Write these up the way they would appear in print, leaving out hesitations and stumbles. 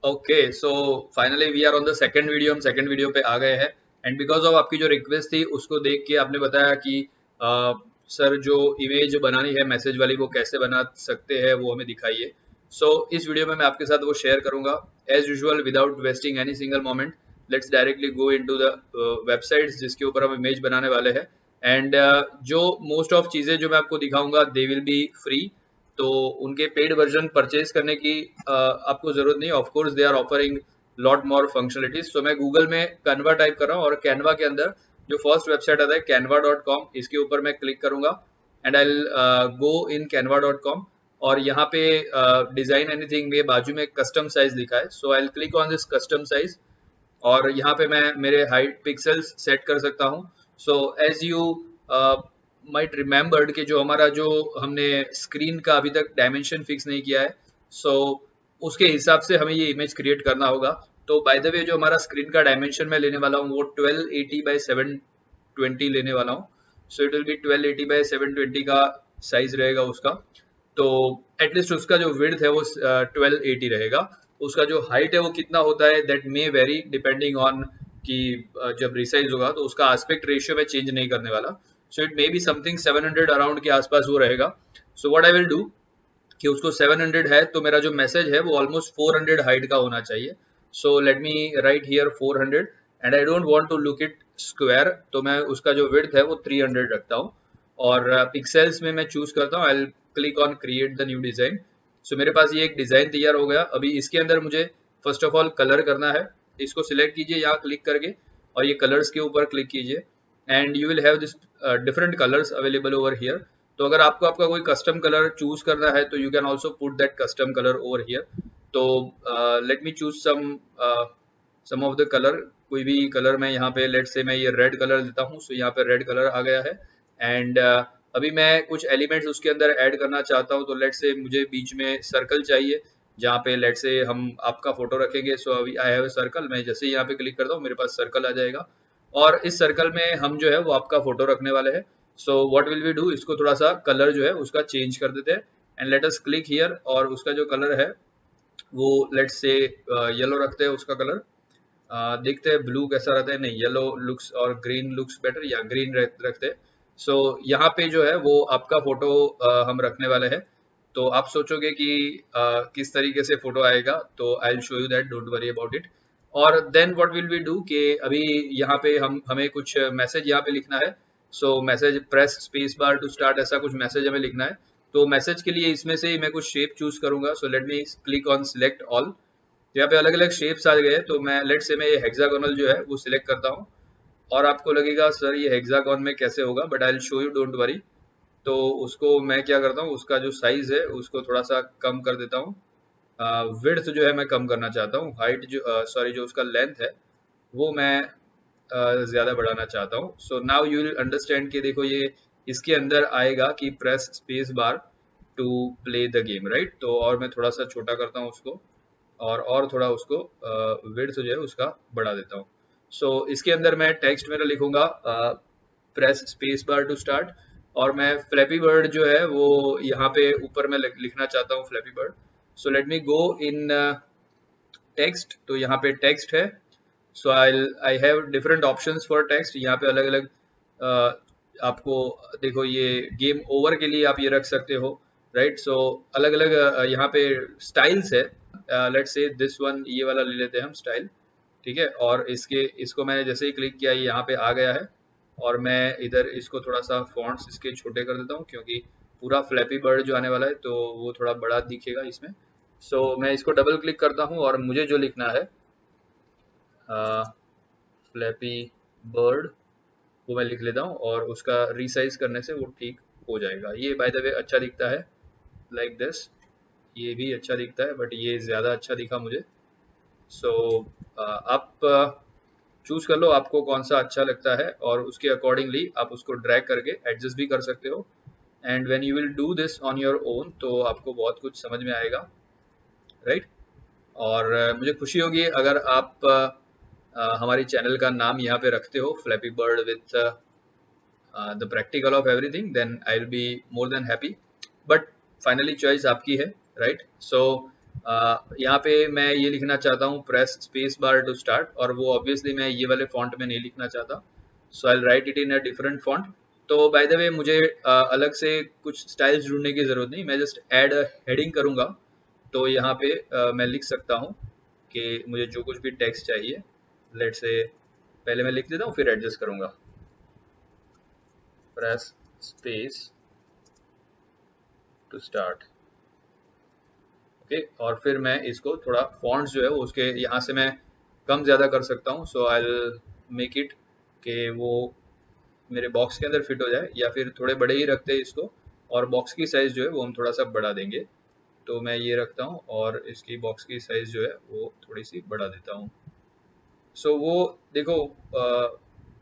Okay, so finally we are on the second video. हम second video पे आ गए हैं एंड बिकॉज ऑफ आपकी जो रिक्वेस्ट थी उसको देख के आपने बताया कि सर जो इमेज बनानी है मैसेज वाली वो कैसे बना सकते हैं वो हमें दिखाइए। सो इस वीडियो में मैं आपके साथ वो शेयर करूंगा। As usual without wasting any single moment, let's directly go into the websites जिसके ऊपर हम इमेज बनाने वाले हैं। एंड जो मोस्ट ऑफ चीज़ें जो मैं आपको दिखाऊंगा दे विल बी फ्री, तो उनके पेड वर्जन परचेज करने की आपको जरूरत नहीं। Of course they are offering lot more functionalities. तो मैं गूगल में कैनवा टाइप कर रहा हूँ और कैनवा के अंदर जो फर्स्ट वेबसाइट आता है canva.com, इसके ऊपर मैं क्लिक करूंगा and I go in canva.com। और यहाँ पे डिजाइन एनीथिंग में बाजू में कस्टम साइज लिखा है, so I click on this custom size और यहाँ पे मैं मेरे हाइट पिक्सल्स सेट कर सकता हूँ। So as you might remembered कि जो हमारा जो हमने स्क्रीन का अभी तक डायमेंशन फिक्स नहीं किया है, सो उसके हिसाब से हमें ये इमेज क्रिएट करना होगा। तो बाय द वे जो हमारा स्क्रीन का डायमेंशन मैं लेने वाला हूँ वो 1280 बाई 720 लेने वाला हूँ। So it will B 1280 by 720 का साइज रहेगा उसका। तो एटलीस्ट उसका जो विड्थ है वो 1280 रहेगा। उसका जो हाइट है वो कितना होता है that may very depending on कि जब रिसाइज होगा तो उसका एस्पेक्ट रेशियो में चेंज नहीं करने वाला। So it may be something 700 around के आसपास वो रहेगा। So what I will do कि उसको 700 है तो मेरा जो मैसेज है वो ऑलमोस्ट 400 हाइट का होना चाहिए। So let me write here 400 and I don't want to look it square, तो मैं उसका जो विड्थ है वो 300 रखता हूँ। और पिक्सेल्स में मैं चूज करता हूँ, I click on create the new design. So मेरे पास ये एक डिजाइन तैयार हो गया। अभी इसके अंदर मुझे फर्स्ट ऑफ ऑल कलर करना है। इसको सिलेक्ट कीजिए यहाँ क्लिक करके और ये कलर्स के ऊपर क्लिक कीजिए and you will have this different colours available over here. तो अगर आपको आपका कोई कस्टम कलर चूज करना है तो you can also put that custom colour over here. तो let me choose some of the colour. कोई भी कलर मैं यहाँ पे लेट से मैं ये रेड कलर देता हूँ। सो यहाँ पे रेड कलर आ गया है एंड अभी मैं कुछ एलिमेंट्स उसके अंदर ऐड करना चाहता हूँ। तो लेट से मुझे बीच में सर्कल चाहिए जहाँ पे लेट से हम आपका फोटो रखेंगे। सो अभी आई हैव ए सर्कल, मैं जैसे ही यहाँ पे क्लिक करता हूँ मेरे पास सर्कल आ जाएगा और इस सर्कल में हम जो है वो आपका फोटो रखने वाले हैं। So what will we do, इसको थोड़ा सा कलर जो है उसका चेंज कर देते हैं and let us click here. और उसका जो कलर है वो लेट्स से येलो रखते हैं उसका कलर। देखते हैं ब्लू कैसा रहता है, नहीं येलो लुक्स और ग्रीन लुक्स बेटर, या ग्रीन रखते हैं। सो यहाँ पे जो है वो आपका फोटो हम रखने वाले हैं। तो आप सोचोगे कि किस तरीके से फोटो आएगा, तो I will show you that, don't worry about it. और then what will we do कि अभी यहाँ पे हमें कुछ मैसेज यहाँ पे लिखना है। So message press space bar to start, ऐसा कुछ मैसेज हमें लिखना है। तो मैसेज के लिए इसमें से ही मैं कुछ शेप चूज करूंगा। So let me click on select all. यहाँ पे अलग अलग शेप्स आ गए, तो मैं लेट से मैं ये हेक्सागोनल जो है वो सिलेक्ट करता हूँ। और आपको लगेगा सर ये हेक्सागोन में कैसे होगा, but I will show you, don't worry. तो उसको मैं क्या करता हूँ, उसका जो साइज है उसको थोड़ा सा कम कर देता हूँ। विड्थ जो है मैं कम करना चाहता हूँ, हाइट जो सॉरी जो उसका लेंथ है वो मैं ज़्यादा बढ़ाना चाहता हूँ। So now you will understand कि देखो ये इसके अंदर आएगा कि press space bar to play the game, right. तो और मैं थोड़ा सा छोटा करता हूँ उसको और थोड़ा उसको विड्थ जो है उसका बढ़ा देता हूँ। सो इसके अंदर मैं टेक्स्ट मेरा लिखूंगा press space bar to start. और मैं फ्लैपी बर्ड जो है वो यहाँ पे ऊपर मैं लिखना चाहता हूँ Flappy Bird. So let me go in text. तो यहाँ पे टेक्स्ट है। So I have different options for text. यहाँ पे अलग अलग आपको देखो ये गेम ओवर के लिए आप ये रख सकते हो, राइट। सो अलग अलग यहाँ पे स्टाइल्स है। लेट्स से दिस वन, ये वाला ले लेते हैं हम स्टाइल, ठीक है। और इसको मैंने जैसे ही क्लिक किया ये यहाँ पे आ गया है। और मैं इधर इसको थोड़ा सा फॉन्ट्स इसके छोटे कर देता हूँ क्योंकि पूरा फ्लैपी बर्ड जो आने वाला है तो वो थोड़ा बड़ा दिखेगा इसमें। सो मैं इसको डबल क्लिक करता हूँ और मुझे जो लिखना है फ्लैपी बर्ड वो मैं लिख लेता हूँ और उसका रीसाइज करने से वो ठीक हो जाएगा। ये बाय द वे अच्छा दिखता है लाइक दिस, ये भी अच्छा दिखता है बट ये ज़्यादा अच्छा दिखा मुझे। सो आप चूज कर लो आपको कौन सा अच्छा लगता है और उसके अकॉर्डिंगली आप उसको ड्रैग करके एडजस्ट भी कर सकते हो। And when you will do this on your own तो आपको बहुत कुछ समझ में आएगा, राइट। और मुझे खुशी होगी अगर आप हमारी चैनल का नाम यहाँ पे रखते हो flappy bird with the practical of everything, then I will be more than happy. But finally choice आपकी है, राइट। सो यहाँ पे मैं ये लिखना चाहता हूँ press space bar to start, और वो ऑब्वियसली मैं ये वाले फॉन्ट में नहीं लिखना चाहता, so I write it in a different font. तो बाय द वे मुझे अलग से कुछ स्टाइल्स ढूंढने की जरूरत नहीं, मैं जस्ट ऐड हेडिंग करूंगा। तो यहाँ पे मैं लिख सकता हूँ कि मुझे जो कुछ भी टेक्स्ट चाहिए, लेट से पहले मैं लिख देता हूँ फिर एडजस्ट करूंगा, press space to start. Okay, और फिर मैं इसको थोड़ा फॉन्ट्स जो है वो उसके यहाँ से मैं कम ज़्यादा कर सकता हूँ, सो आई मेक इट कि वो मेरे बॉक्स के अंदर फिट हो जाए, या फिर थोड़े बड़े ही रखते हैं इसको, और बॉक्स की साइज़ जो है वो हम थोड़ा सा बढ़ा देंगे। तो मैं ये रखता हूँ और इसकी बॉक्स की साइज़ जो है वो थोड़ी सी बढ़ा देता हूँ। सो वो देखो,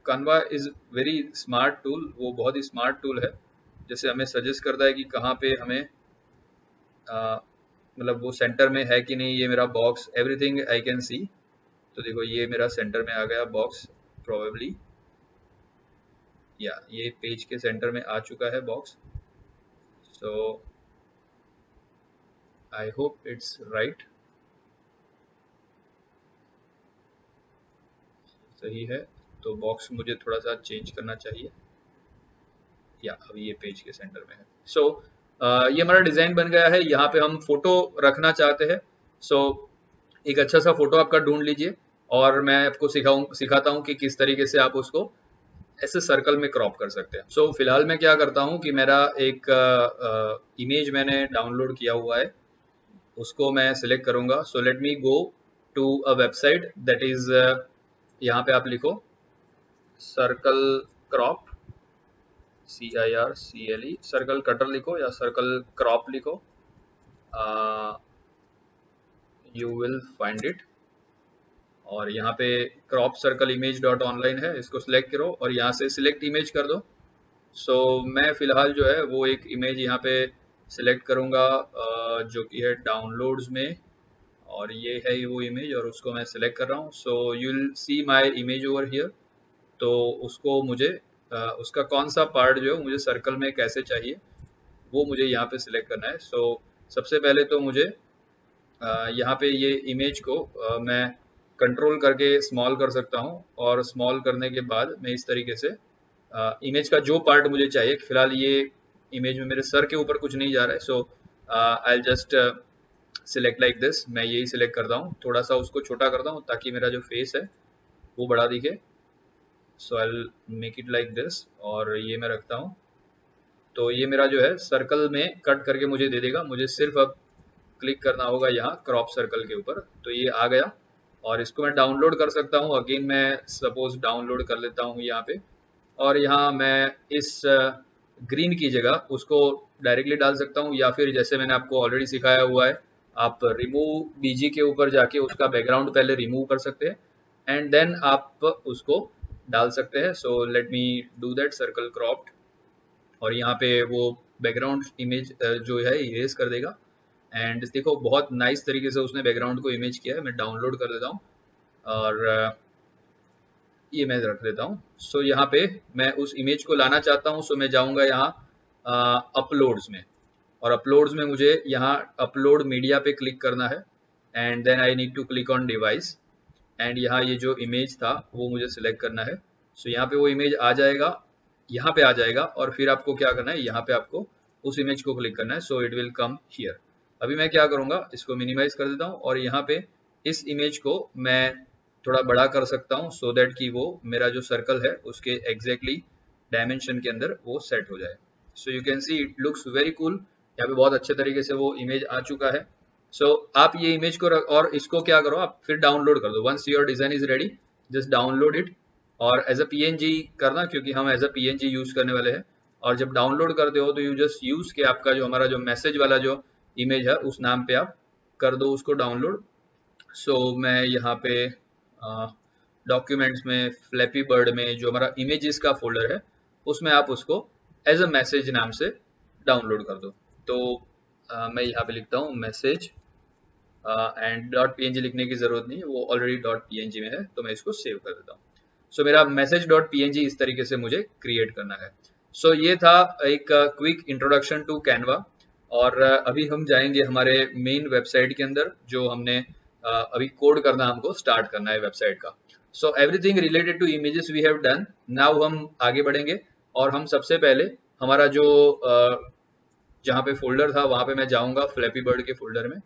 कानवा इज़ वेरी स्मार्ट टूल, वो बहुत ही स्मार्ट टूल है, जैसे हमें सजेस्ट करता है कि कहाँ पे हमें मतलब वो सेंटर में है कि नहीं, ये मेरा box everything I can see. तो देखो ये मेरा सेंटर में आ गया बॉक्स प्रोबेबली, या ये पेज के सेंटर में आ चुका है box. So I hope it's right, सही है। तो बॉक्स मुझे थोड़ा सा चेंज करना चाहिए, या अभी ये पेज के सेंटर में है। सो ये हमारा डिजाइन बन गया है। यहाँ पे हम फोटो रखना चाहते हैं, सो एक अच्छा सा फोटो आपका ढूंढ लीजिए, और मैं आपको सिखाता हूँ कि किस तरीके से आप उसको ऐसे सर्कल में क्रॉप कर सकते हैं। सो फिलहाल मैं क्या करता हूँ कि मेरा एक इमेज मैंने डाउनलोड किया हुआ है, उसको मैं सिलेक्ट करूंगा। So let me go to a website that is, यहाँ पे आप लिखो circle crop, CIRCLE, circle cutter लिखो या सर्कल क्रॉप लिखो, यू विल फाइंड इट। और यहाँ पे crop circle image dot online है, इसको सिलेक्ट करो और यहाँ से सिलेक्ट इमेज कर दो। सो मैं फिलहाल जो है वो एक इमेज यहाँ पे सिलेक्ट करूँगा जो कि है डाउनलोड्स में, और ये है वो इमेज, और उसको मैं सिलेक्ट कर रहा हूँ। So you will see my image over here. तो उसको मुझे उसका कौन सा पार्ट जो है मुझे सर्कल में कैसे चाहिए वो मुझे यहाँ पे सिलेक्ट करना है। सो सबसे पहले तो मुझे यहाँ पे ये इमेज को मैं कंट्रोल करके स्मॉल कर सकता हूँ, और स्मॉल करने के बाद मैं इस तरीके से इमेज का जो पार्ट मुझे चाहिए, फिलहाल ये इमेज में मेरे सर के ऊपर कुछ नहीं जा रहा है, so I just select like this. मैं यही सिलेक्ट करता हूँ, थोड़ा सा उसको छोटा करता हूँ ताकि मेरा जो फेस है वो बड़ा दिखे। So I make it like this, और ये मैं रखता हूँ। तो ये मेरा जो है सर्कल में कट करके मुझे दे देगा, मुझे सिर्फ अब क्लिक करना होगा यहाँ क्रॉप सर्कल के ऊपर, तो ये आ गया। और इसको मैं डाउनलोड कर सकता हूँ, अगेन मैं सपोज डाउनलोड कर लेता हूँ यहाँ पे, और यहाँ मैं इस ग्रीन की जगह उसको डायरेक्टली डाल सकता हूँ, या फिर जैसे मैंने आपको ऑलरेडी सिखाया हुआ है, आप रिमूव बीजी के ऊपर जाके उसका बैकग्राउंड पहले रिमूव कर सकते हैं, एंड देन आप उसको डाल सकते हैं। सो let me do that, circle cropped, और यहाँ पे वो बैकग्राउंड इमेज जो है इरेज कर देगा। एंड देखो बहुत नाइस तरीके से उसने बैकग्राउंड को इमेज किया है। मैं डाउनलोड कर देता हूँ, और ये मैं रख देता हूँ। सो यहाँ पे मैं उस इमेज को लाना चाहता हूँ, सो मैं जाऊँगा यहाँ अपलोड्स में, और अपलोड्स में मुझे यहाँ अपलोड मीडिया पे क्लिक करना है, and then I need to click on device, एंड यहाँ ये जो इमेज था वो मुझे सिलेक्ट करना है। सो यहाँ पे वो इमेज आ जाएगा, यहाँ पे आ जाएगा, और फिर आपको क्या करना है, यहाँ पे आपको उस इमेज को क्लिक करना है। So it will come here. अभी मैं क्या करूँगा, इसको मिनिमाइज कर देता हूँ, और यहाँ पे इस इमेज को मैं थोड़ा बड़ा कर सकता हूँ, सो दैट कि वो मेरा जो सर्कल है उसके एग्जैक्टली डायमेंशन के अंदर वो सेट हो जाए। So you can see it looks very cool. यहाँ पे बहुत अच्छे तरीके से वो इमेज आ चुका है। सो आप ये इमेज को और इसको क्या करो, आप फिर डाउनलोड कर दो। Once your design is ready, just download it, और एज अ PNG करना, क्योंकि हम एज अ PNG यूज करने वाले हैं। और जब डाउनलोड करते हो तो यू जस्ट यूज के आपका जो हमारा जो मैसेज वाला जो इमेज है उस नाम पे आप कर दो उसको डाउनलोड। सो मैं यहाँ पे डॉक्यूमेंट्स में फ्लैपी बर्ड में जो हमारा इमेजेस का फोल्डर है उसमें आप उसको एज अ मैसेज नाम से डाउनलोड कर दो। तो मैं यहाँ पे लिखता हूँ मैसेज, एंड .png लिखने की जरूरत नहीं है, वो ऑलरेडी .png में है, तो मैं इसको सेव कर देता हूँ। सो मेरा मैसेज .png इस तरीके से मुझे क्रिएट करना है। सो ये था एक क्विक इंट्रोडक्शन टू कैनवा। और अभी हम जाएंगे हमारे मेन वेबसाइट के अंदर, जो हमने अभी कोड करना हमको स्टार्ट करना है वेबसाइट का। So everything related to images we have done. Now हम आगे बढ़ेंगे और हम सबसे पहले हमारा जो जहाँ पे फोल्डर था वहाँ पे मैं जाऊँगा फ्लैपी बर्ड के फोल्डर में,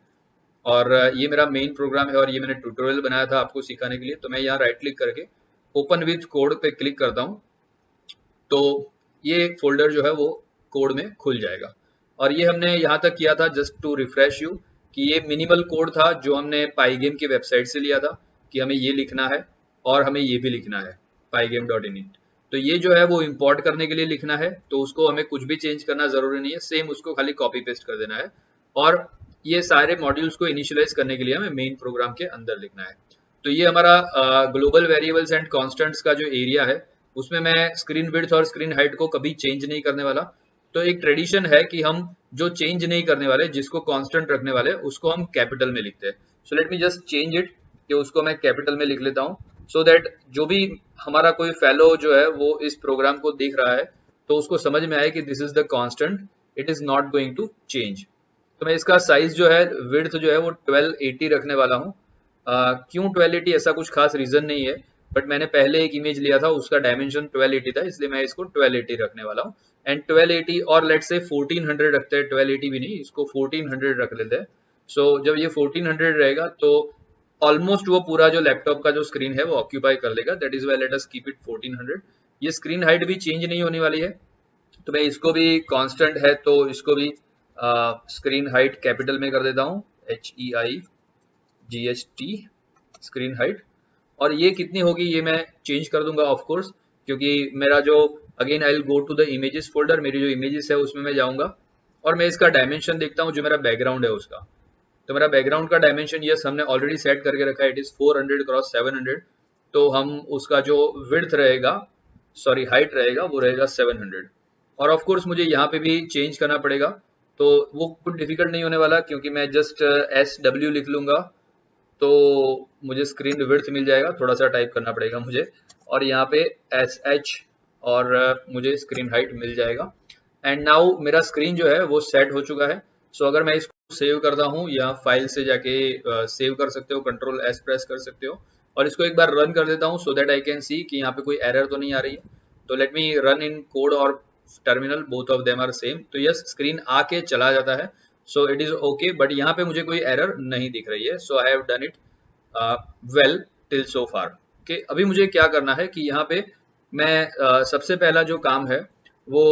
और ये मेरा मेन प्रोग्राम है और ये मैंने ट्यूटोरियल बनाया था आपको सिखाने के लिए। तो मैं यहाँ राइट क्लिक करके ओपन विथ कोड पे क्लिक करता हूँ, तो ये फोल्डर जो है वो कोड में खुल जाएगा। और ये हमने यहाँ तक किया था जस्ट टू रिफ्रेश यू कि ये मिनिमल कोड था जो हमने पाईगेम की वेबसाइट से लिया था कि हमें ये लिखना है और हमें ये भी लिखना है pygame.init। तो ये जो है वो इंपोर्ट करने के लिए लिखना है, तो उसको हमें कुछ भी चेंज करना जरूरी नहीं है, सेम उसको खाली कॉपी पेस्ट कर देना है। और ये सारे मॉड्यूल्स को इनिशियलाइज करने के लिए हमें मेन प्रोग्राम के अंदर लिखना है। तो ये हमारा ग्लोबल वेरिएबल्स एंड कॉन्स्टेंट्स का जो एरिया है उसमें मैं स्क्रीन विड्थ और स्क्रीन हाइट को कभी चेंज नहीं करने वाला। तो एक ट्रेडिशन है कि हम जो चेंज नहीं करने वाले, जिसको कांस्टेंट रखने वाले, उसको हम कैपिटल में लिखते हैं। सो let me just change it कि उसको मैं कैपिटल में लिख लेता हूँ, सो दैट जो भी हमारा कोई फेलो जो है वो इस प्रोग्राम को देख रहा है तो उसको समझ में आए कि this is the constant, it is not going to change. तो मैं इसका साइज जो है, विड्थ जो है वो 1280 रखने वाला हूँ। क्यों 1280, ऐसा कुछ खास रीजन नहीं है, बट मैंने पहले एक इमेज लिया था उसका डायमेंशन 1280 था, इसलिए मैं इसको 1280 रखने वाला हूँ। एंड 1280 और लेट्स से 1400 रखते हैं, 1280 भी नहीं, इसको 1400 रख लेते हैं। सो जब ये 1400 रहेगा तो ऑलमोस्ट वो पूरा जो लैपटॉप का जो स्क्रीन है वो ऑक्यूपाई कर लेगा। That is why let us keep it 1400। ये स्क्रीन हाइट भी चेंज नहीं होने वाली है, तो मैं इसको भी कांस्टेंट है तो इसको भी स्क्रीन हाइट कैपिटल में कर देता हूँ, HEIGHT स्क्रीन हाइट। और ये कितनी होगी ये मैं चेंज कर दूंगा ऑफ कोर्स, क्योंकि मेरा जो again I will go to the images folder, मेरी जो इमेजेस है उसमें मैं जाऊंगा और मैं इसका डायमेंशन देखता हूँ जो मेरा बैकग्राउंड है उसका। तो मेरा बैकग्राउंड का डायमेंशन यस हमने ऑलरेडी सेट करके रखा है, इट इज 400 क्रॉस 700। तो हम उसका जो विड्थ रहेगा, सॉरी हाइट रहेगा, वो रहेगा 700। और ऑफ कोर्स मुझे यहाँ पे भी चेंज करना पड़ेगा, तो वो कुछ डिफिकल्ट नहीं होने वाला क्योंकि मैं जस्ट SW लिख लूंगा तो मुझे स्क्रीन विड्थ मिल जाएगा। थोड़ा सा टाइप करना पड़ेगा मुझे, और यहाँ पे SH और मुझे स्क्रीन हाइट मिल जाएगा। एंड नाउ मेरा स्क्रीन जो है वो सेट हो चुका है। सो अगर मैं इसको सेव करता हूँ या फाइल से जाके सेव कर सकते हो, Ctrl+S प्रेस कर सकते हो, और इसको एक बार रन कर देता हूँ so that I can see कि यहाँ पे कोई एरर तो नहीं आ रही है। तो let me run in code और terminal, both of them are same. तो यस स्क्रीन आके चला जाता है, so it is okay, but यहाँ पे मुझे कोई एरर नहीं दिख रही है। So I have done it well till so far. Okay, अभी मुझे क्या करना है कि यहाँ पे मैं सबसे पहला जो काम है वो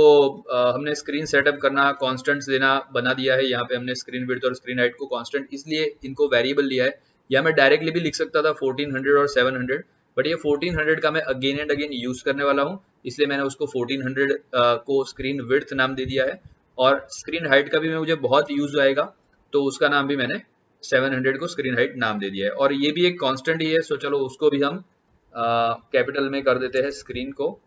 हमने स्क्रीन सेटअप करना, कॉन्स्टेंट्स देना बना दिया है। यहाँ पे हमने स्क्रीन विड्थ और स्क्रीन हाइट को कांस्टेंट इसलिए इनको वेरिएबल लिया है, या मैं डायरेक्टली भी लिख सकता था 1400 और 700, बट ये 1400 का मैं अगेन एंड अगेन यूज करने वाला हूँ, इसलिए मैंने उसको 1400 को स्क्रीन विड्थ नाम दे दिया है। और स्क्रीन हाइट का भी मुझे बहुत यूज आएगा तो उसका नाम भी मैंने 700 को स्क्रीन हाइट नाम दे दिया है। और ये भी एक कांस्टेंट ही है, सो चलो उसको भी हम कैपिटल में कर देते हैं स्क्रीन को।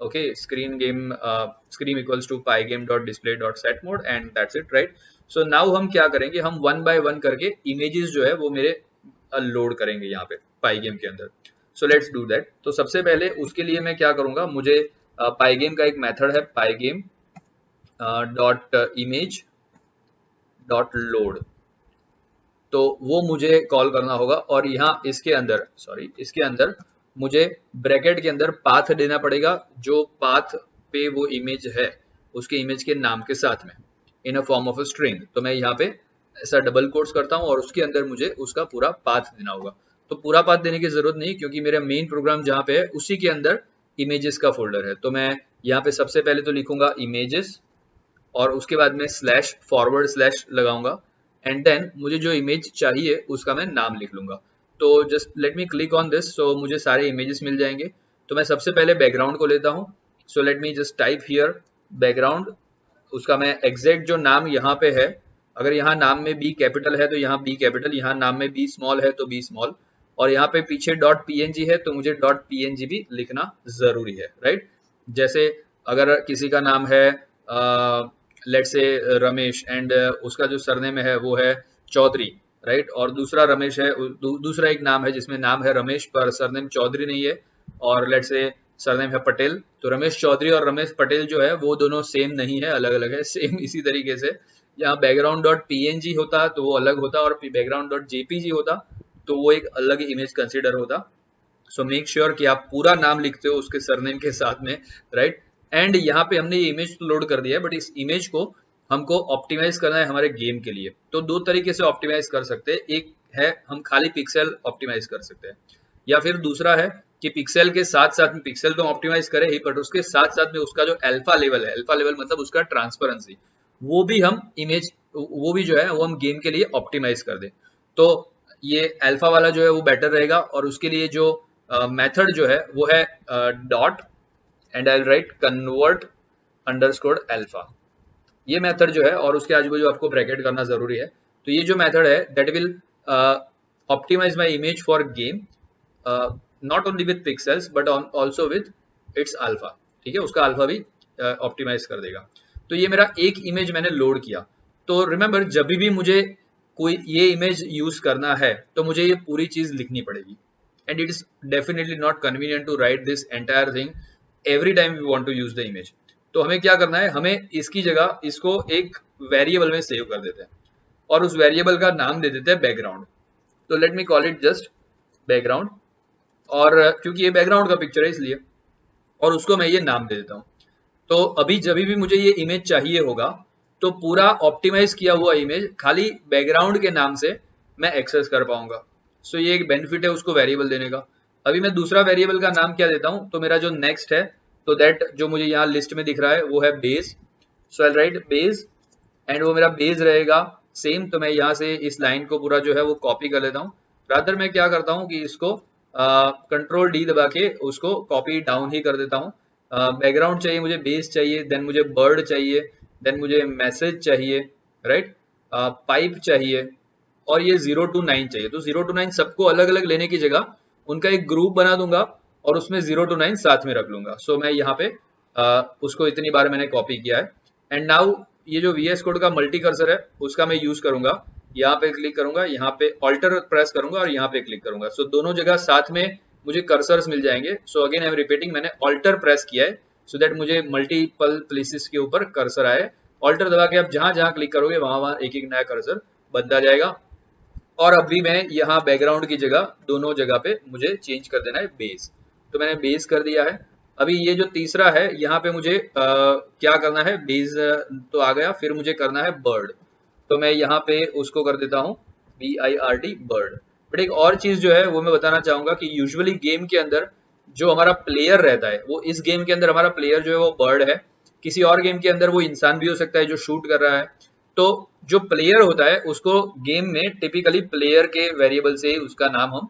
Okay, screen equals to pygame.display.setMode and that's it, right? So now हम क्या करेंगे, हम वन बाय वन करके इमेजेस जो है वो मेरे लोड करेंगे यहाँ पे पाईगेम के अंदर। So let's do that. तो सबसे पहले उसके लिए मैं क्या करूंगा, मुझे पाईगेम का एक मेथड है pygame dot image dot load, तो वो मुझे कॉल करना होगा। और यहाँ इसके अंदर मुझे ब्रैकेट के अंदर पाथ देना पड़ेगा, जो पाथ पे वो इमेज है उसके इमेज के नाम के साथ में in a form of a string. तो मैं यहाँ पे ऐसा डबल कोट्स करता हूँ और उसके अंदर मुझे उसका पूरा पाथ देना होगा। तो पूरा पाथ देने की जरूरत नहीं क्योंकि मेरा मेन प्रोग्राम जहाँ पे है उसी के अंदर इमेजेस का फोल्डर है। तो मैं यहाँ पे सबसे पहले तो लिखूंगा इमेजेस और उसके बाद में // लगाऊंगा एंड देन मुझे जो इमेज चाहिए उसका मैं नाम लिख लूंगा। तो just let me click on this, so मुझे सारे इमेजेस मिल जाएंगे। तो मैं सबसे पहले बैकग्राउंड को लेता हूँ। So let me just type here background, उसका मैं एग्जैक्ट जो नाम यहाँ पे है, अगर यहाँ नाम में बी कैपिटल है तो यहाँ बी कैपिटल, यहाँ नाम में बी स्मॉल है तो बी स्मॉल, और यहाँ पे पीछे .png है तो मुझे .png भी लिखना जरूरी है, राइट? जैसे अगर किसी का नाम है लेट्स से रमेश एंड उसका जो सरनेम है वो है चौधरी, राइट? और दूसरा रमेश है, दूसरा एक नाम है जिसमें नाम है रमेश पर सरनेम चौधरी नहीं है, और लेट्स से सरनेम है पटेल। तो रमेश चौधरी और रमेश पटेल जो है वो दोनों सेम नहीं है, अलग अलग है। सेम इसी तरीके से यहाँ बैकग्राउंड डॉट png होता तो वो अलग होता, और बैकग्राउंड डॉट jpg होता तो वो एक अलग इमेज कंसिडर होता। सो मेक श्योर कि आप पूरा नाम लिखते हो उसके सरनेम के साथ में, राइट। एंड यहाँ पे हमने ये इमेज तो लोड कर दिया है, बट इस इमेज को हमको ऑप्टिमाइज करना है हमारे गेम के लिए। तो दो तरीके से ऑप्टिमाइज कर सकते हैं, एक है हम खाली पिक्सल ऑप्टिमाइज कर सकते हैं, या फिर दूसरा है कि पिक्सल के साथ साथ में, पिक्सल तो ऑप्टिमाइज करे ही बट उसके साथ साथ में उसका जो अल्फा लेवल है, अल्फा लेवल मतलब उसका ट्रांसपेरेंसी, वो भी हम इमेज, वो भी जो है वो हम गेम के लिए ऑप्टिमाइज कर दें। तो ये अल्फा वाला जो है वो बेटर रहेगा, और उसके लिए जो मेथड जो है वो है dot and I right convert underscore alpha, ये मेथड जो है, और उसके आजू बाजू आपको ब्रैकेट करना जरूरी है। तो ये जो मेथड है that will optimize my image for game, not only with pixels but also with its alpha, ठीक है, उसका अल्फा भी ऑप्टिमाइज कर देगा। तो ये मेरा एक इमेज मैंने लोड किया। तो रिमेंबर, जब भी मुझे कोई ये इमेज यूज करना है तो मुझे ये पूरी चीज लिखनी पड़ेगी, and it is definitely not convenient to write this entire thing every time we want to use the image. तो हमें क्या करना है, हमें इसकी जगह इसको एक वेरिएबल में सेव कर देते हैं, और उस वेरिएबल का नाम दे देते हैं बैकग्राउंड। तो let me call it just background, और क्योंकि ये बैकग्राउंड का पिक्चर है इसलिए, और उसको मैं ये नाम दे देता हूँ। तो अभी जब भी मुझे ये इमेज चाहिए होगा तो पूरा ऑप्टिमाइज किया हुआ इमेज खाली बैकग्राउंड के नाम से मैं एक्सेस कर पाऊंगा। सो ये एक बेनिफिट है उसको वेरिएबल देने का। अभी मैं दूसरा वेरिएबल का नाम क्या देता हूँ, तो मेरा जो नेक्स्ट है, तो दैट जो मुझे यहाँ लिस्ट में दिख रहा है वो है base. So I right base, and वो मेरा बेस रहेगा सेम। तो मैं यहाँ से इस लाइन को पूरा जो है वो कॉपी कर लेता हूँ। रादर मैं क्या करता हूँ कि इसको कंट्रोल डी दबा के उसको कॉपी डाउन ही कर देता हूँ। बैकग्राउंड चाहिए मुझे, बेस चाहिए, देन मुझे बर्ड चाहिए, देन मुझे मैसेज चाहिए, राइट, पाइप चाहिए, और ये 0 to 9 चाहिए। तो 0 to 9 सबको अलग अलग लेने की जगह उनका एक ग्रुप बना दूंगा और उसमें 0 to 9 साथ में रख लूंगा। सो मैं यहाँ पे उसको इतनी बार मैंने कॉपी किया है। एंड नाउ ये जो VS कोड का मल्टी कर्सर है उसका मैं यूज करूंगा। यहाँ पे क्लिक करूंगा, यहाँ पे ऑल्टर प्रेस करूंगा और यहाँ पे क्लिक करूंगा। सो दोनों जगह साथ में मुझे कर्सर्स मिल जाएंगे। So again I am repeating, मैंने ऑल्टर प्रेस किया है सो दैट मुझे मल्टीपल प्लेसेस के ऊपर कर्सर आए। ऑल्टर दबा के आप जहां जहां क्लिक करोगे वहां वहां एक एक नया कर्सर बनता जाएगा। और अभी मैं यहाँ बैकग्राउंड की जगह दोनों जगह पे मुझे चेंज कर देना है बेस। तो मैंने बेस कर दिया है। अभी ये जो तीसरा है यहाँ पे मुझे क्या करना है, बेस तो आ गया, फिर मुझे करना है बर्ड। तो मैं यहाँ पे उसको कर देता हूँ BIRD बर्ड। बट एक और चीज जो है वो मैं बताना चाहूंगा कि यूजुअली गेम के अंदर जो हमारा प्लेयर रहता है, वो इस गेम के अंदर हमारा प्लेयर जो है वो बर्ड है। किसी और गेम के अंदर वो इंसान भी हो सकता है जो शूट कर रहा है। तो जो प्लेयर होता है उसको गेम में टिपिकली प्लेयर के वेरिएबल से ही उसका नाम हम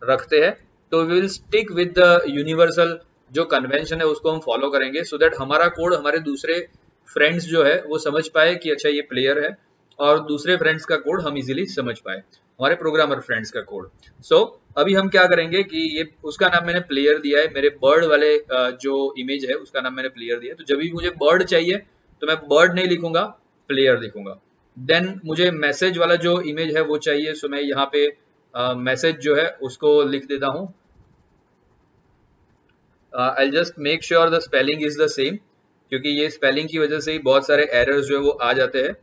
रखते हैं। तो we will stick with the universal जो कन्वेंशन है उसको हम फॉलो करेंगे, सो दैट हमारा कोड हमारे दूसरे फ्रेंड्स जो है वो समझ पाए कि अच्छा ये प्लेयर है, और दूसरे फ्रेंड्स का कोड हम इजीली समझ पाए, हमारे प्रोग्रामर फ्रेंड्स का कोड। सो अभी हम क्या करेंगे कि ये उसका नाम मैंने प्लेयर दिया है, मेरे बर्ड वाले जो इमेज है उसका नाम मैंने प्लेयर दिया है। तो जब भी मुझे बर्ड चाहिए तो मैं बर्ड नहीं लिखूंगा, प्लेयर लिखूंगा। देन मुझे मैसेज वाला जो इमेज है वो चाहिए, सो मैं यहाँ पे मैसेज जो है उसको लिख देता हूँ। I just make sure the spelling is the same, क्योंकि ये स्पेलिंग की वजह से ही बहुत सारे एरर्स जो है वो आ जाते हैं।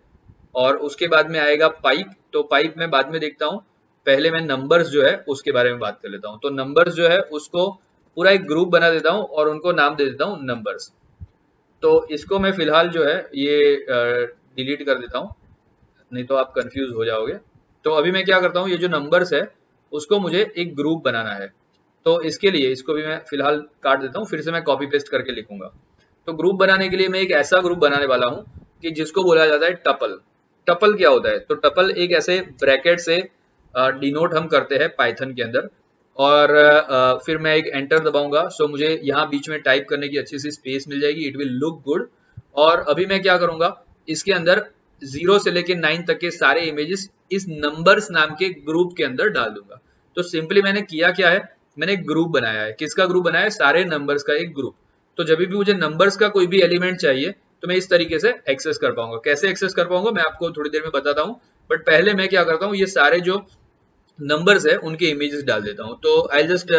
और उसके बाद में आएगा पाइप। तो पाइप मैं बाद में देखता हूँ, पहले मैं नंबर्स जो है उसके बारे में बात कर लेता हूँ। तो नंबर्स जो है उसको पूरा एक ग्रुप बना देता हूँ और उनको नाम दे देता हूँ नंबर्स। तो इसको मैं फिलहाल जो है ये डिलीट कर देता हूँ, नहीं तो आप कंफ्यूज हो जाओगे। तो अभी मैं क्या करता हूँ, ये जो नंबर्स है उसको मुझे एक ग्रुप बनाना है। तो इसके लिए इसको भी मैं फिलहाल काट देता हूँ, फिर से मैं कॉपी पेस्ट करके लिखूंगा। तो ग्रुप बनाने के लिए मैं एक ऐसा ग्रुप बनाने वाला हूँ कि जिसको बोला जाता है टपल। टपल क्या होता है, तो टपल एक ऐसे ब्रैकेट से डिनोट हम करते हैं पाइथन के अंदर। और फिर मैं एक एंटर दबाऊंगा। सो मुझे यहाँ बीच में टाइप करने की अच्छी सी स्पेस मिल जाएगी, इट विल लुक गुड। और अभी मैं क्या करूंगा, इसके अंदर 0 से लेके 9 तक के सारे इमेजेस इस नंबर्स नाम के ग्रुप के अंदर डाल दूंगा। तो सिंपली मैंने किया क्या है, मैंने एक ग्रुप बनाया है। किसका ग्रुप बनाया है, सारे नंबर्स का एक ग्रुप। तो जब भी मुझे नंबर्स का कोई भी एलिमेंट चाहिए तो मैं इस तरीके से एक्सेस कर पाऊंगा। कैसे एक्सेस कर पाऊंगा मैं आपको थोड़ी देर में बताता हूँ, बट पहले मैं क्या करता हूँ, ये सारे जो नंबर्स है उनके इमेजेस डाल देता हूँ। तो आई जस्ट